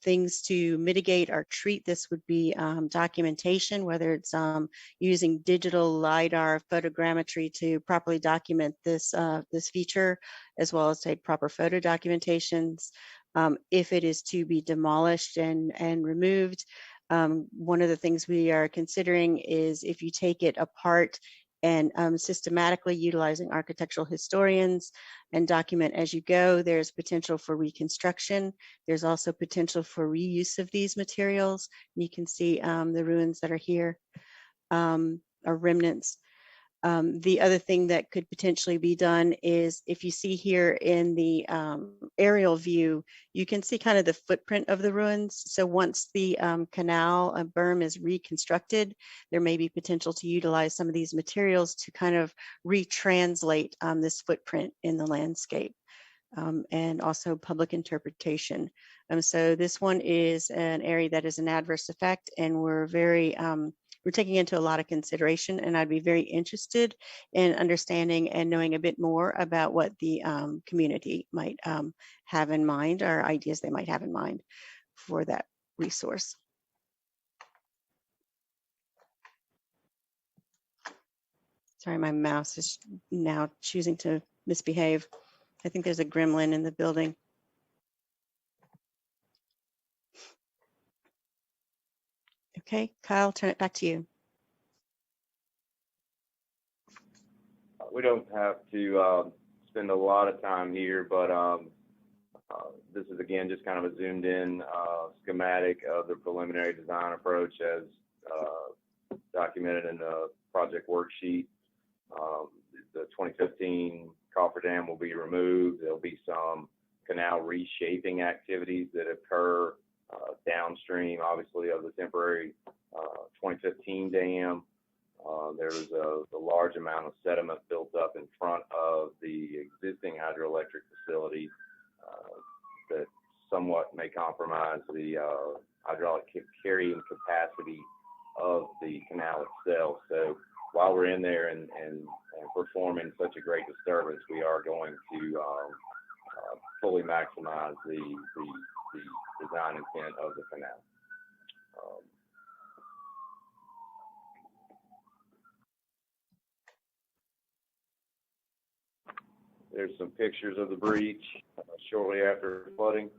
Things to mitigate or treat this would be documentation, whether it's using digital LiDAR photogrammetry to properly document this feature, as well as take proper photo documentations. If it is to be demolished and removed, one of the things we are considering is if you take it apart and systematically utilizing architectural historians and document as you go, there's potential for reconstruction. There's also potential for reuse of these materials. You can see the ruins that are here are remnants. The other thing that could potentially be done is, if you see here in the aerial view, you can see kind of the footprint of the ruins. So once the canal berm is reconstructed, there may be potential to utilize some of these materials to kind of retranslate this footprint in the landscape, and also public interpretation. So this one is an area that is an adverse effect, and we're taking into a lot of consideration, and I'd be very interested in understanding and knowing a bit more about what the community might have in mind, or ideas they might have in mind for that resource. Sorry, my mouse is now choosing to misbehave. I think there's a gremlin in the building. Okay, Kyle, turn it back to you. We don't have to spend a lot of time here, but this is again just kind of a zoomed in schematic of the preliminary design approach as documented in the project worksheet. The 2015 cofferdam will be removed. There'll be some canal reshaping activities that occur downstream, obviously, of the temporary 2015 dam. There's a large amount of sediment built up in front of the existing hydroelectric facility that somewhat may compromise the hydraulic carrying capacity of the canal itself. So while we're in there and performing such a great disturbance, we are going to fully maximize the design intent of the canal. There's some pictures of the breach shortly after flooding.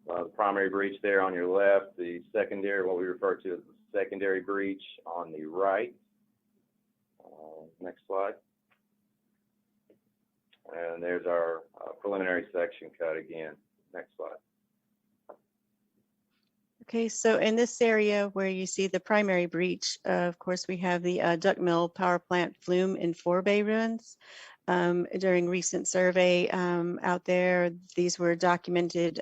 The primary breach there on your left, the secondary, what we refer to as the secondary breach on the right. Next slide. And there's our preliminary section cut again. Next slide. Okay, so in this area where you see the primary breach, of course, we have the duct mill power plant flume in Forebay ruins. During recent survey out there, these were documented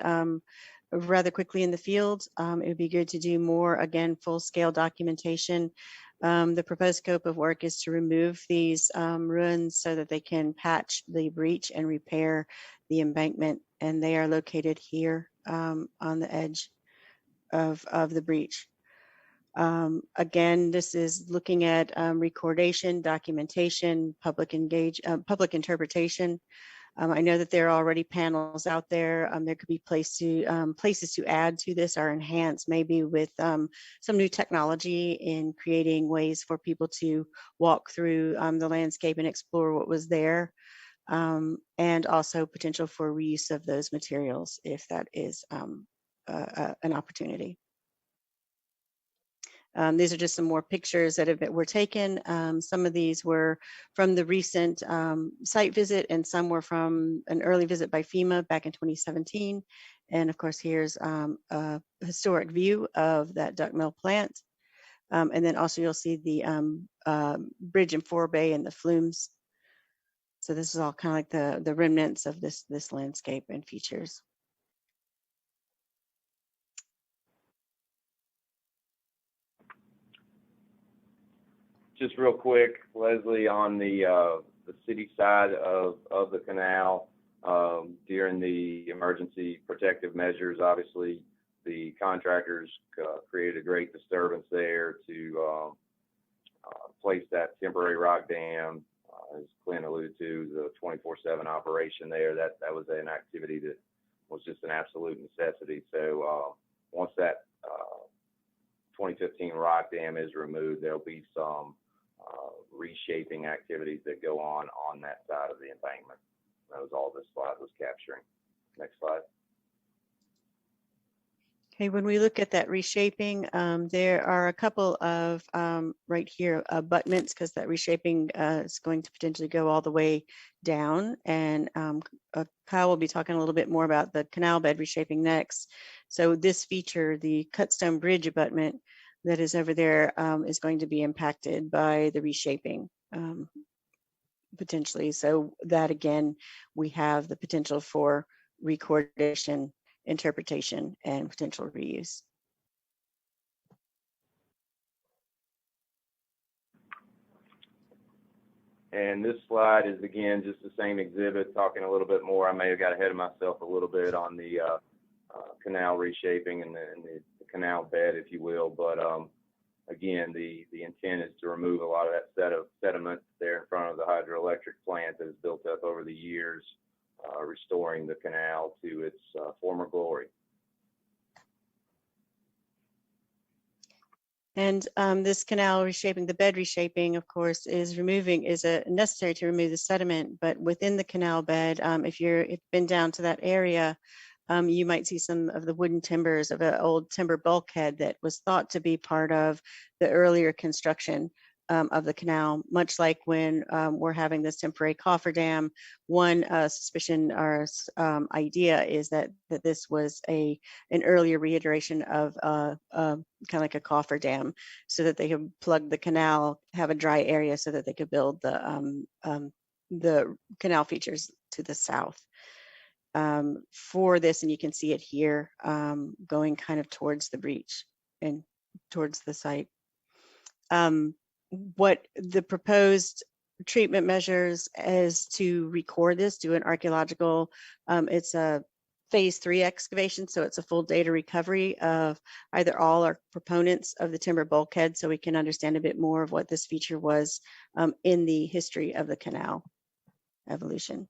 rather quickly in the field. It would be good to do more, again, full-scale documentation The proposed scope of work is to remove these ruins so that they can patch the breach and repair the embankment, and they are located here on the edge of the breach. Again, this is looking at recordation, documentation, public interpretation. I know that there are already panels out there. There could be places to add to this or enhance, maybe with some new technology in creating ways for people to walk through the landscape and explore what was there, and also potential for reuse of those materials if that is an opportunity. These are just some more pictures that were taken. Some of these were from the recent site visit, and some were from an early visit by Fema back in 2017. And of course, here's a historic view of that duck mill plant. And then also you'll see the bridge and forebay and the flumes. So this is all kind of like the remnants of this landscape and features. Just real quick, Leslie, on the city side of the canal, during the emergency protective measures, obviously the contractors created a great disturbance there to place that temporary rock dam. As Clint alluded to, the 24/7 operation there, that was an activity that was just an absolute necessity. So once that 2015 rock dam is removed, there'll be some reshaping activities that go on that side of the embankment. That was all this slide was capturing. Next slide. Okay, when we look at that reshaping, there are a couple of right here abutments, because that reshaping is going to potentially go all the way down. And Kyle will be talking a little bit more about the canal bed reshaping next. So this feature, the Cutstone Bridge abutment that is over there, is going to be impacted by the reshaping potentially. So that again, we have the potential for recordation, interpretation, and potential reuse. And this slide is again just the same exhibit, talking a little bit more. I may have got ahead of myself a little bit on the canal reshaping and the canal bed, if you will. But again, the intent is to remove a lot of that sediment there in front of the hydroelectric plant that has built up over the years, restoring the canal to its former glory. And this canal reshaping, the bed reshaping, of course, is necessary to remove the sediment. But within the canal bed, if you've been down to that area, you might see some of the wooden timbers of an old timber bulkhead that was thought to be part of the earlier construction of the canal. Much like when we're having this temporary cofferdam, one suspicion or idea is that this was an earlier reiteration of kind of like a cofferdam, so that they could plug the canal, have a dry area, so that they could build the canal features to the south. For this, and you can see it here, going kind of towards the breach and towards the site. What the proposed treatment measures is to record this, do an archaeological, it's a phase 3 excavation, so it's a full data recovery of either all or proponents of the timber bulkhead, so we can understand a bit more of what this feature was in the history of the canal evolution.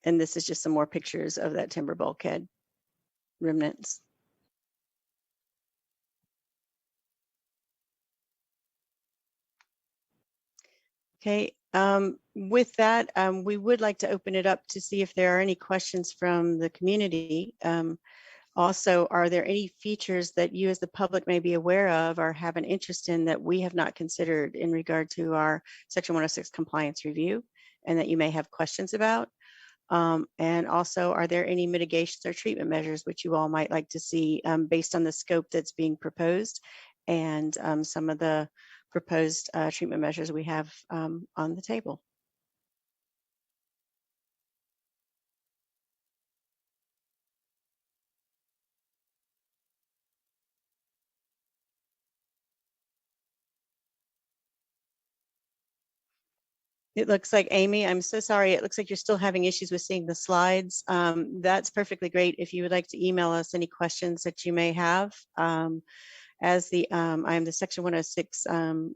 And this is just some more pictures of that timber bulkhead remnants. Okay, with that, we would like to open it up to see if there are any questions from the community. Also, are there any features that you as the public may be aware of or have an interest in that we have not considered in regard to our Section 106 compliance review, and that you may have questions about? And also, are there any mitigations or treatment measures which you all might like to see based on the scope that's being proposed and some of the proposed treatment measures we have on the table? It looks like Amy, I'm so sorry. It looks like you're still having issues with seeing the slides. That's perfectly great. If you would like to email us any questions that you may have. As the I'm the Section 106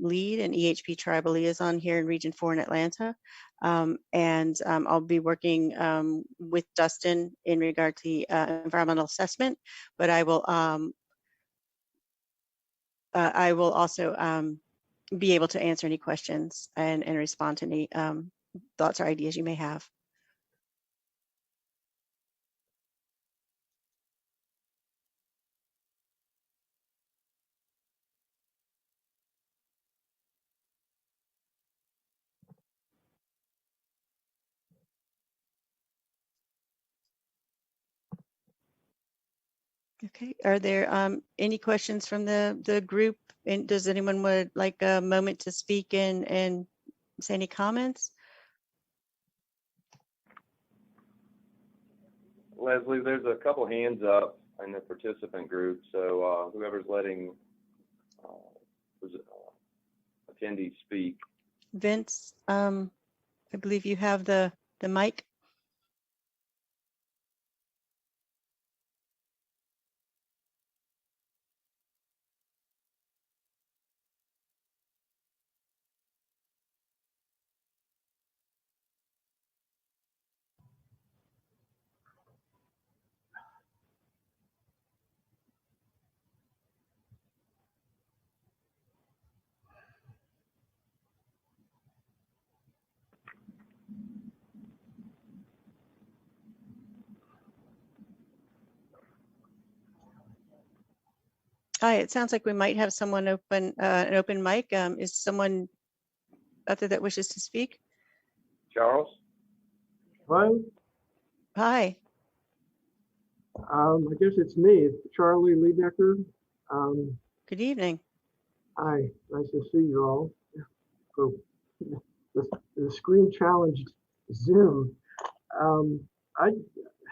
lead and EHP Tribal Liaison here in Region 4 in Atlanta. I'll be working with Dustin in regard to the environmental assessment, but I will also be able to answer any questions and respond to any thoughts or ideas you may have. Okay, are there any questions from the group? And does anyone would like a moment to speak and say any comments? Leslie, there's a couple hands up in the participant group, so whoever's letting attendees speak. Vince, I believe you have the mic. Hi, it sounds like we might have someone open an open mic. Is someone out there that wishes to speak? Charles? Hello, Hi. I guess it's me, it's Charlie Liedecker. Good evening. Hi, nice to see you all. For the screen challenged Zoom. I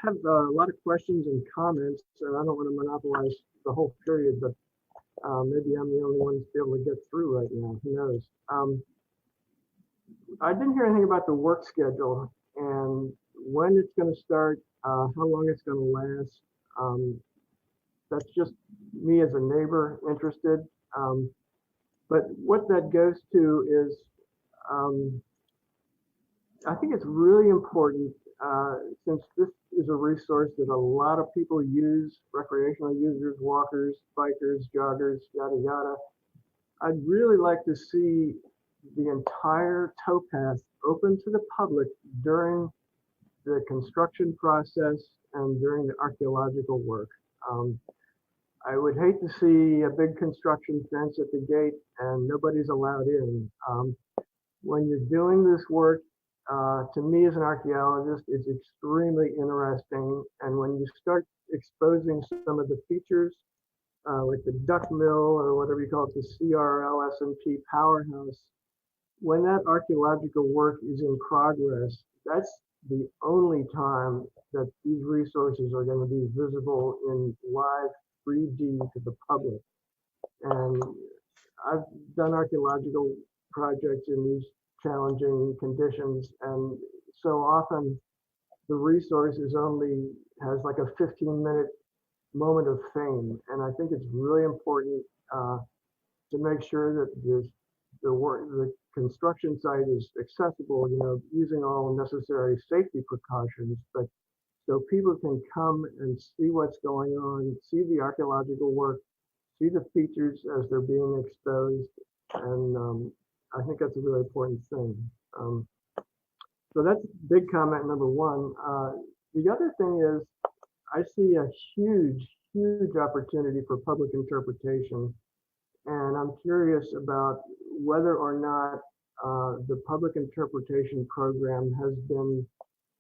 have a lot of questions and comments, and I don't want to monopolize the whole period, but maybe I'm the only one to be able to get through right now. Who knows? I didn't hear anything about the work schedule and when it's going to start, how long it's going to last. That's just me as a neighbor interested. But what that goes to is, I think it's really important, since this is a resource that a lot of people use, recreational users, walkers, bikers, joggers, yada, yada. I'd really like to see the entire towpath open to the public during the construction process and during the archaeological work. I would hate to see a big construction fence at the gate and nobody's allowed in. When you're doing this work, to me as an archaeologist, it's extremely interesting. And when you start exposing some of the features, like the duck mill or whatever you call it, the CRL S&P powerhouse, when that archaeological work is in progress, that's the only time that these resources are going to be visible in live 3D to the public. And I've done archaeological projects in these challenging conditions, and so often the resource is only has like a 15-minute moment of fame. And I think it's really important to make sure that the construction site is accessible, you know, using all necessary safety precautions, but so people can come and see what's going on, see the archaeological work, see the features as they're being exposed. And I think that's a really important thing. So that's big comment number one. The other thing is, I see a huge, huge opportunity for public interpretation. And I'm curious about whether or not the public interpretation program has been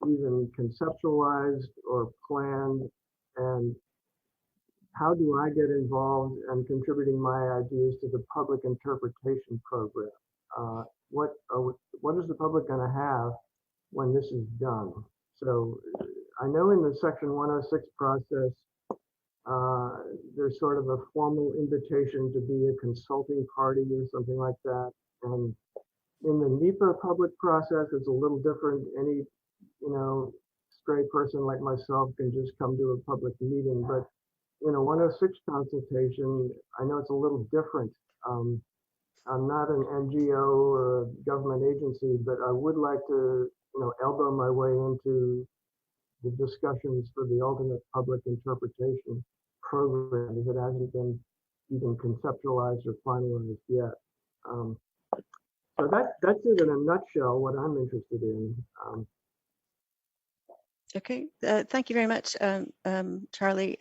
even conceptualized or planned, and how do I get involved in contributing my ideas to the public interpretation program? What is the public going to have when this is done? So I know in the Section 106 process, there's sort of a formal invitation to be a consulting party or something like that. And In the NEPA public process, it's a little different. Any, stray person like myself can just come to a public meeting, but in a 106 consultation, I know it's a little different. I'm not an NGO or a government agency, but I would like to, elbow my way into the discussions for the ultimate public interpretation program, if it hasn't been even conceptualized or finalized yet. So that's it in a nutshell, what I'm interested in. Okay, thank you very much, Charlie.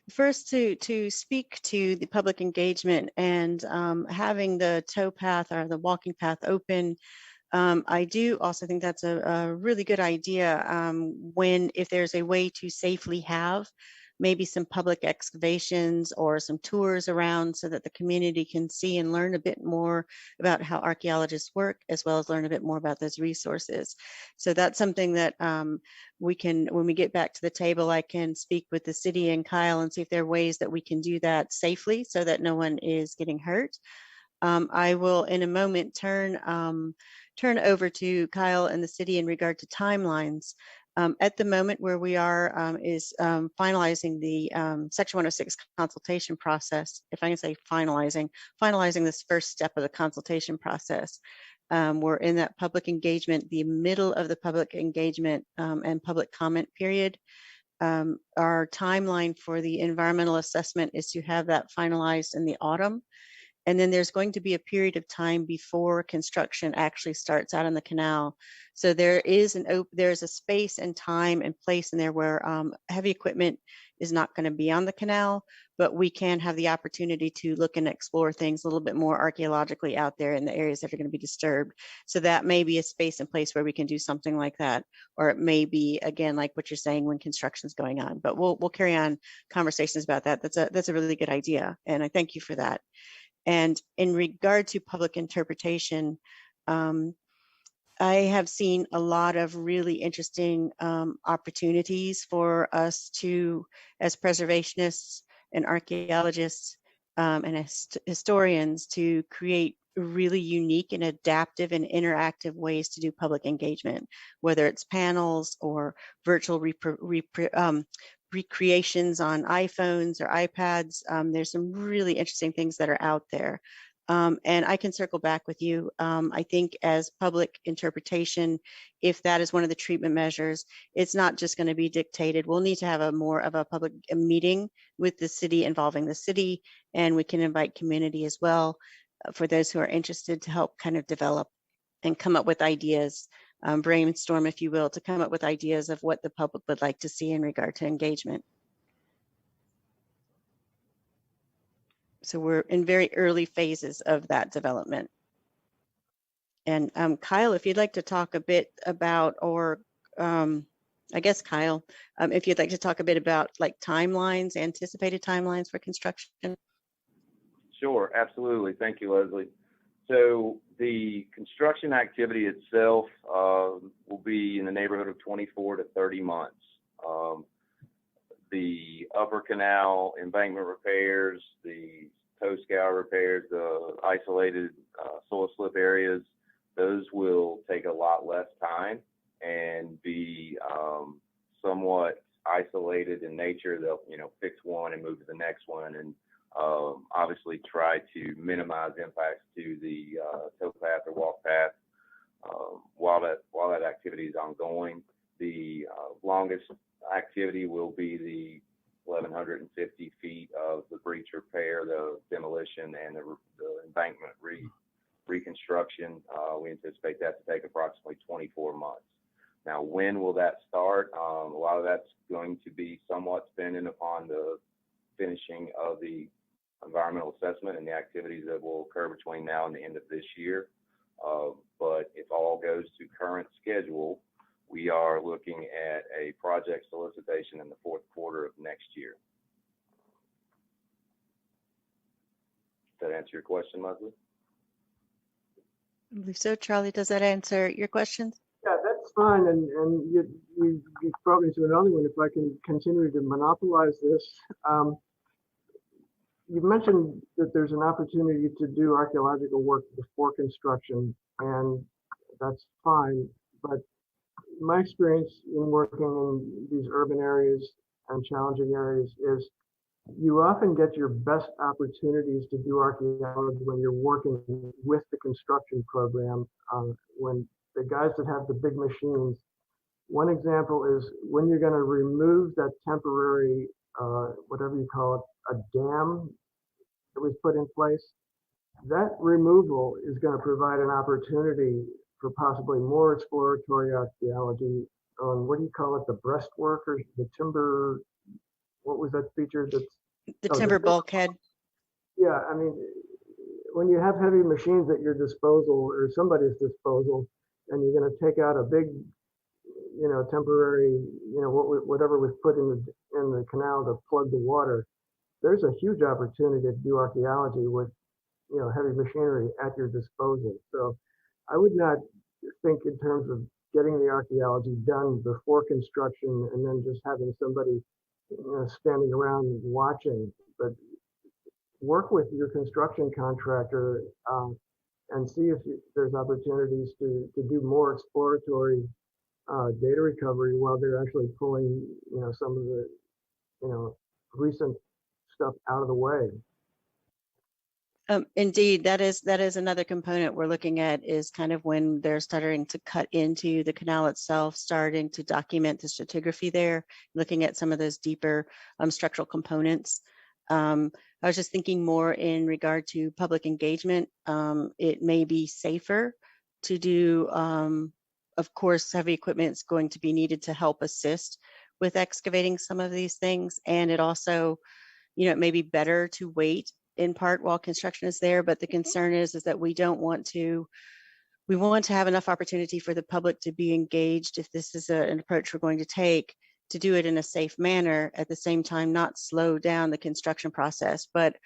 First, to speak to the public engagement and having the towpath or the walking path open, I do also think that's a really good idea if there's a way to safely have maybe some public excavations or some tours around so that the community can see and learn a bit more about how archaeologists work, as well as learn a bit more about those resources. So that's something that we can, when we get back to the table, I can speak with the city and Kyle and see if there are ways that we can do that safely so that no one is getting hurt. I will in a moment turn over to Kyle and the city in regard to timelines. At the moment where we are is finalizing the Section 106 consultation process. If I can say finalizing this first step of the consultation process. We're in that public engagement, the middle of the public engagement and public comment period. Our timeline for the environmental assessment is to have that finalized in the autumn. And then there's going to be a period of time before construction actually starts out on the canal. So there's a space and time and place in there where heavy equipment is not going to be on the canal, but we can have the opportunity to look and explore things a little bit more archaeologically out there in the areas that are going to be disturbed. So that may be a space and place where we can do something like that. Or it may be, again, like what you're saying, when construction's going on. But we'll carry on conversations about that. That's a really good idea. And I thank you for that. And in regard to public interpretation, I have seen a lot of really interesting opportunities for us to, as preservationists and archaeologists and historians, to create really unique and adaptive and interactive ways to do public engagement, whether it's panels or virtual recreations on iPhones or iPads. There's some really interesting things that are out there. And I can circle back with you. I think as public interpretation, if that is one of the treatment measures, it's not just going to be dictated. We'll need to have more of a public meeting with the city, involving the city, and we can invite community as well for those who are interested to help kind of develop and come up with ideas, brainstorm, if you will, to come up with ideas of what the public would like to see in regard to engagement. So we're in very early phases of that development. And Kyle, if you'd like to talk a bit about, or I guess Kyle, if you'd like to talk a bit about like timelines, anticipated timelines for construction. Sure, absolutely. Thank you, Leslie. So the construction activity itself will be in the neighborhood of 24 to 30 months. The upper canal embankment repairs, the toe scour repairs, the isolated soil slip areas, those will take a lot less time and be somewhat isolated in nature. They'll, fix one and move to the next one, and obviously try to minimize impacts to the towpath or walk path while that activity is ongoing. The longest activity will be the 1,150 feet of the breach repair, the demolition, and the embankment reconstruction. We anticipate that to take approximately 24 months. Now, when will that start? A lot of that's going to be somewhat dependent upon the finishing of the environmental assessment and the activities that will occur between now and the end of this year. But if all goes to current schedule, we are looking at a project solicitation in the fourth quarter of next year. Does that answer your question, Leslie? I believe so. Charlie, does that answer your questions? Yeah, that's fine. And you brought me to another one. If I can continue to monopolize this, you mentioned that there's an opportunity to do archaeological work before construction, and that's fine. But my experience in working in these urban areas and challenging areas is you often get your best opportunities to do archaeology when you're working with the construction program, when the guys that have the big machines. One example is when you're going to remove that temporary, whatever you call it, a dam that was put in place. That removal is going to provide an opportunity for possibly more exploratory archaeology on, what do you call it, the breastwork or the timber, what was that feature? The timber bulkhead. Yeah, I mean, when you have heavy machines at your disposal or somebody's disposal, and you're going to take out a big, temporary, whatever was put in the canal to plug the water, there's a huge opportunity to do archaeology with, heavy machinery at your disposal. So I would not think in terms of getting the archaeology done before construction and then just having somebody standing around watching, but work with your construction contractor and see if there's opportunities to do more exploratory data recovery while they're actually pulling, some of the, recent stuff out of the way. Indeed, that is another component we're looking at, is kind of when they're starting to cut into the canal itself, starting to document the stratigraphy there, looking at some of those deeper structural components. I was just thinking more in regard to public engagement. It may be safer to do, of course, heavy equipment is going to be needed to help assist with excavating some of these things. And it also, it may be better to wait in part while construction is there, but the concern is that we want to have enough opportunity for the public to be engaged if this is an approach we're going to take, to do it in a safe manner, at the same time not slow down the construction process. But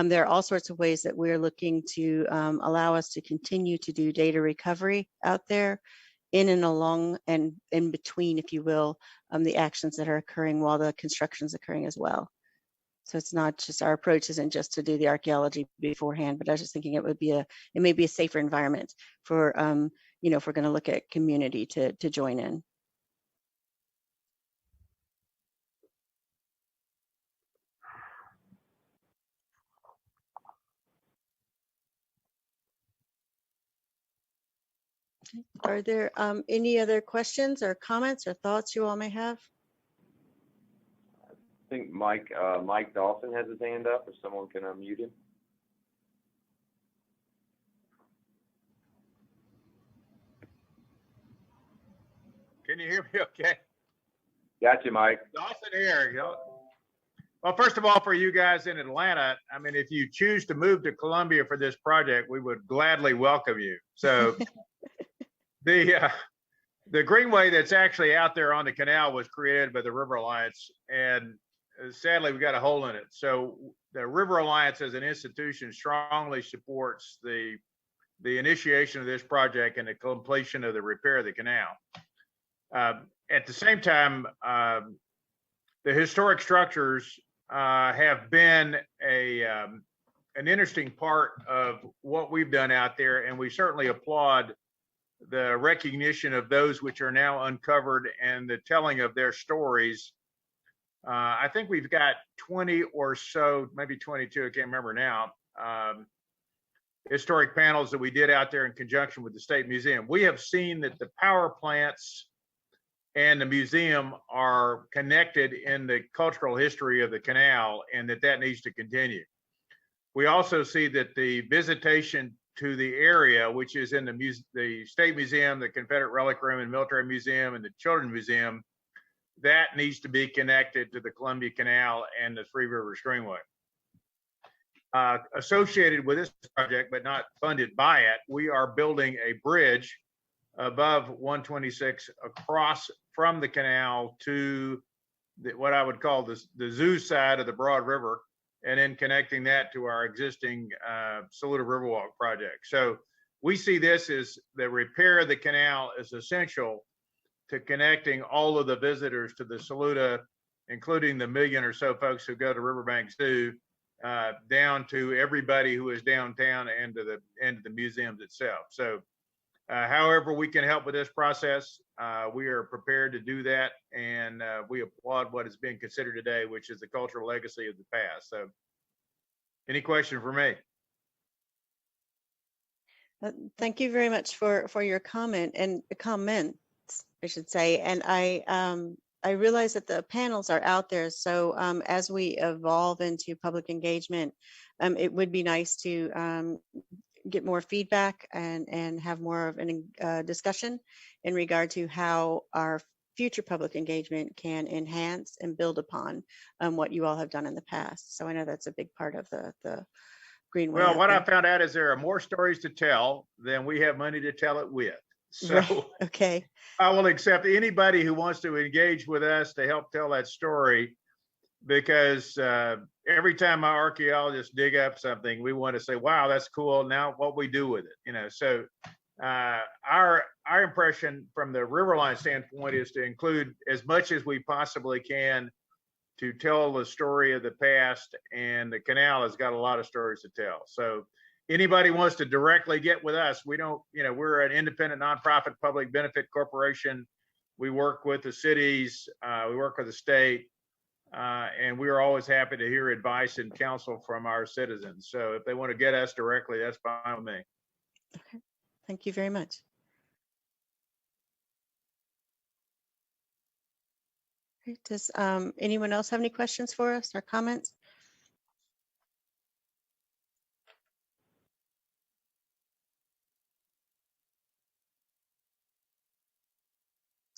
there are all sorts of ways that we're looking to allow us to continue to do data recovery out there, in and along and in between, if you will, the actions that are occurring while the construction is occurring as well. So it's not just, our approach isn't just to do the archaeology beforehand, but I was just thinking it may be a safer environment for, if we're going to look at community to join in. Are there any other questions or comments or thoughts you all may have? I think Mike Dawson has his hand up, if someone can unmute him. Can you hear me okay? Gotcha, Mike. Dawson here. Well, first of all, for you guys in Atlanta, I mean, if you choose to move to Columbia for this project, we would gladly welcome you. So the greenway that's actually out there on the canal was created by the River Alliance, and sadly we got a hole in it. So the River Alliance as an institution strongly supports the initiation of this project and the completion of the repair of the canal. At the same time, the historic structures have been an interesting part of what we've done out there, and we certainly applaud the recognition of those which are now uncovered and the telling of their stories. I think we've got 20 or so, maybe 22, I can't remember now, historic panels that we did out there in conjunction with the State Museum. We have seen that the power plants and the museum are connected in the cultural history of the canal, and that needs to continue. We also see that the visitation to the area, which is in the State Museum, the Confederate Relic Room and Military Museum, and the Children's Museum, that needs to be connected to the Columbia Canal and the Three Rivers Greenway. Associated with this project, but not funded by it, we are building a bridge above 126 across from the canal to what I would call the zoo side of the Broad River, and then connecting that to our existing Saluda Riverwalk project. So we see this as the repair of the canal is essential to connecting all of the visitors to the Saluda, including the 1 million or so folks who go to Riverbank Zoo, down to everybody who is downtown and to the museums itself. So however we can help with this process, we are prepared to do that. And we applaud what is being considered today, which is the cultural legacy of the past. So any question for me? Thank you very much for your comment and comments, I should say. And I realize that the panels are out there. So as we evolve into public engagement, it would be nice to get more feedback and have more of a discussion in regard to how our future public engagement can enhance and build upon what you all have done in the past. So I know that's a big part of the Greenway. Well, what I found out is there are more stories to tell than we have money to tell it with. So right. Okay. I will accept anybody who wants to engage with us to help tell that story, because every time our archaeologists dig up something, we want to say, wow, that's cool. Now what we do with it, so our impression from the Riverline standpoint is to include as much as we possibly can to tell the story of the past, and the canal has got a lot of stories to tell. So anybody wants to directly get with us, we don't, we're an independent nonprofit public benefit corporation. We work with the cities, we work with the state, and we are always happy to hear advice and counsel from our citizens. So if they want to get us directly, that's fine with me. Okay. Thank you very much. Okay. Does anyone else have any questions for us or comments?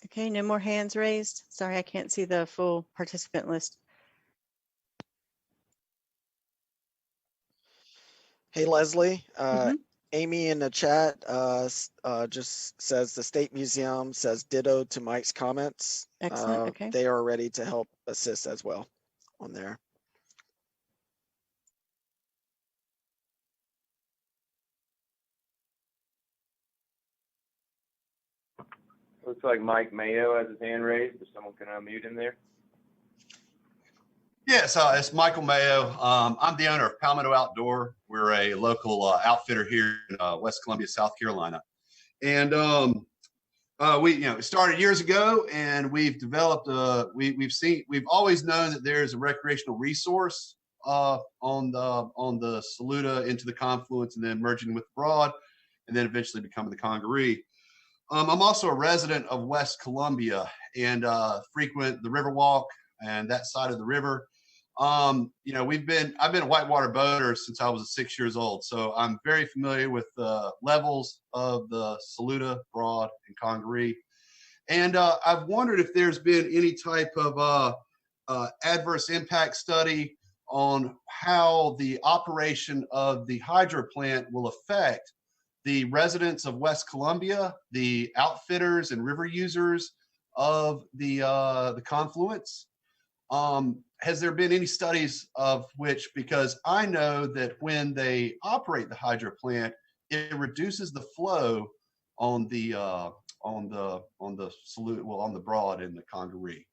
Okay, no more hands raised. Sorry, I can't see the full participant list. Hey, Leslie, Amy in the chat just says the State Museum says ditto to Mike's comments. Excellent, okay. They are ready to help assist as well on there. Looks like Mike Mayo has his hand raised. If someone can unmute him there. Yes, it's Michael Mayo. I'm the owner of Palmetto Outdoor. We're a local outfitter here in West Columbia, South Carolina. And we started years ago, and we've developed we've always known that there's a recreational resource on the Saluda into the confluence, and then merging with the Broad, and then eventually becoming the Congaree. I'm also a resident of West Columbia and frequent the Riverwalk and that side of the river. I've been a whitewater boater since I was 6 years old, so I'm very familiar with the levels of the Saluda, Broad, and Congaree. And I've wondered if there's been any type of adverse impact study on how the operation of the hydro plant will affect the residents of West Columbia, the outfitters and river users of the confluence. Has there been any studies of which, because I know that when they operate the hydro plant, it reduces the flow on the Saluda, well, on the Broad and the Congaree.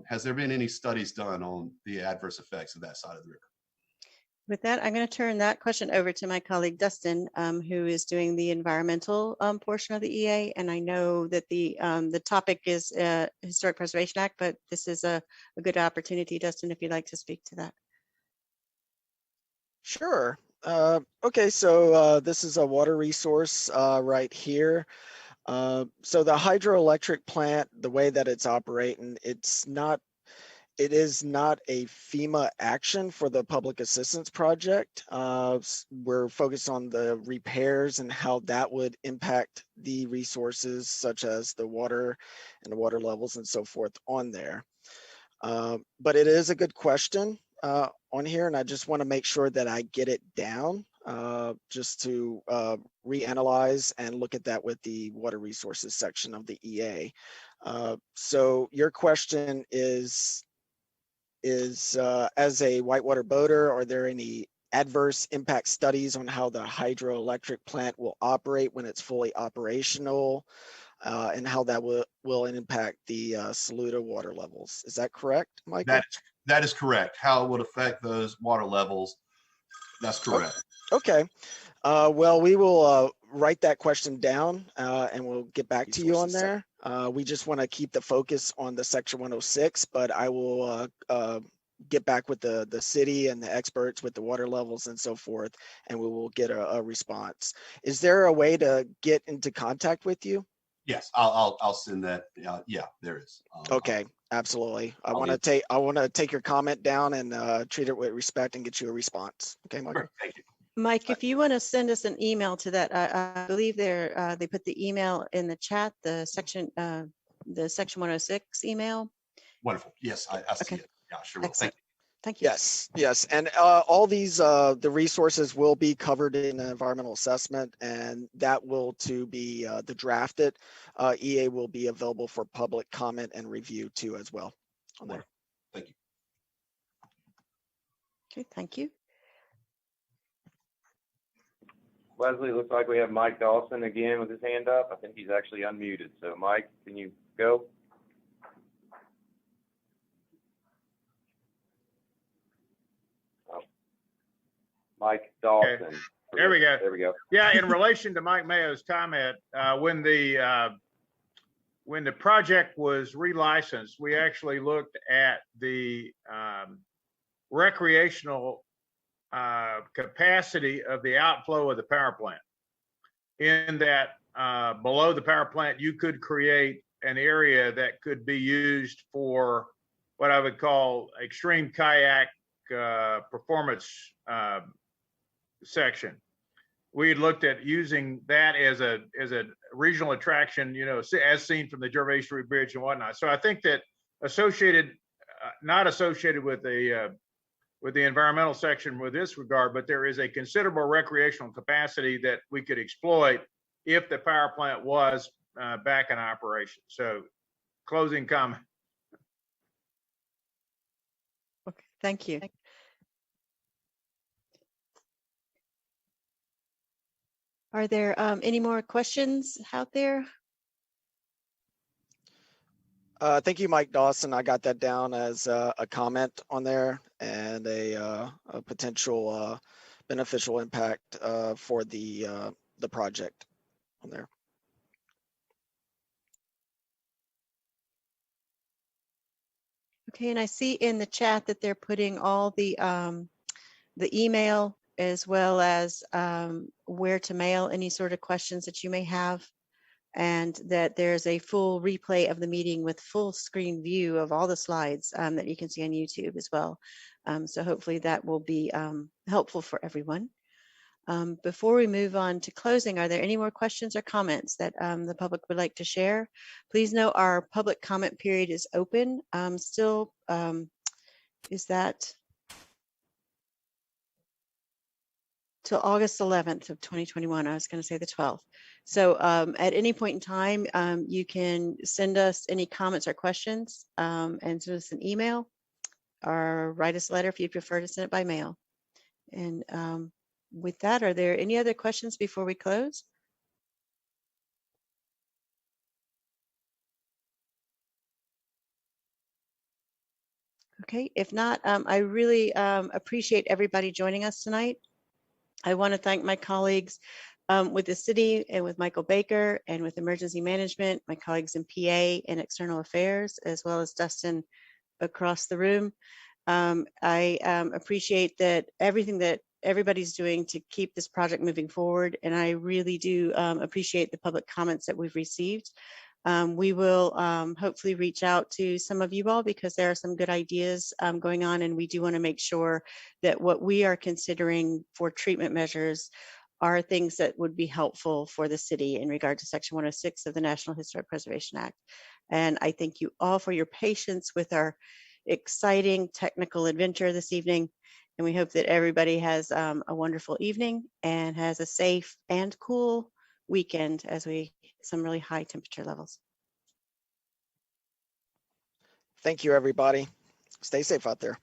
Has there been any studies done on the adverse effects of that side of the river? With that, I'm going to turn that question over to my colleague Dustin, who is doing the environmental portion of the EA. And I know that the topic is Historic Preservation Act, but this is a good opportunity, Dustin, if you'd like to speak to that. Sure. Okay, so this is a water resource right here. So the hydroelectric plant, the way that it's operating, it is not a FEMA action for the public assistance project. We're focused on the repairs and how that would impact the resources such as the water and the water levels and so forth on there. But it is a good question on here, and I just want to make sure that I get it down just to reanalyze and look at that with the water resources section of the EA. So your question is as a whitewater boater, are there any adverse impact studies on how the hydroelectric plant will operate when it's fully operational, and how that will impact the Saluda water levels? Is that correct, Michael? That is correct. How it would affect those water levels. That's correct. Okay. Well, we will write that question down and we'll get back to you on there. We just want to keep the focus on the section 106, but I will get back with the city and the experts with the water levels and so forth, and we will get a response. Is there a way to get into contact with you? Yes, I'll send that. Yeah, there is. Okay, absolutely. I want to take your comment down and treat it with respect and get you a response. Okay, Michael. Thank you. Mike, if you want to send us an email to that, I believe they put the email in the chat, the section 106 email. Wonderful. Yes, I see it. Yeah, sure will. Thank you. Thank you. Yes. And all these, the resources will be covered in the environmental assessment, and that will to be the drafted EA will be available for public comment and review too as well. On there. Thank you. Okay, thank you. Leslie, looks like we have Mike Dawson again with his hand up. I think he's actually unmuted. So Mike, can you go? Mike Dawson. Okay. There we go. There we go. Yeah, in relation to Mike Mayo's comment, when the project was relicensed, we actually looked at the recreational capacity of the outflow of the power plant. In that below the power plant, you could create an area that could be used for what I would call extreme kayak performance section. We had looked at using that as a regional attraction, you know, as seen from the Gervais Street Bridge and whatnot. So I think that associated, not associated with the environmental section with this regard, but there is a considerable recreational capacity that we could exploit if the power plant was back in operation. So closing comment. Okay, thank you. Are there any more questions out there? Thank you, Mike Dawson. I got that down as a comment on there and a potential beneficial impact for the project on there. Okay, and I see in the chat that they're putting all the email as well as where to mail any sort of questions that you may have, and that there's a full replay of the meeting with full screen view of all the slides that you can see on YouTube as well. So hopefully that will be helpful for everyone. Before we move on to closing, are there any more questions or comments that the public would like to share? Please note our public comment period is open. Still, is that till August 11th of 2021. I was going to say the 12th. So at any point in time, you can send us any comments or questions and send us an email or write us a letter if you prefer to send it by mail. And with that, are there any other questions before we close? Okay, if not, I really appreciate everybody joining us tonight. I want to thank my colleagues with the city and with Michael Baker and with emergency management, my colleagues in PA and external affairs, as well as Dustin across the room. I appreciate that everything that everybody's doing to keep this project moving forward. And I really do appreciate the public comments that we've received. We will hopefully reach out to some of you all because there are some good ideas going on, and we do want to make sure that what we are considering for treatment measures are things that would be helpful for the city in regard to Section 106 of the National Historic Preservation Act. And I thank you all for your patience with our exciting technical adventure this evening. And we hope that everybody has a wonderful evening and has a safe and cool weekend as we some really high temperature levels. Thank you, everybody. Stay safe out there.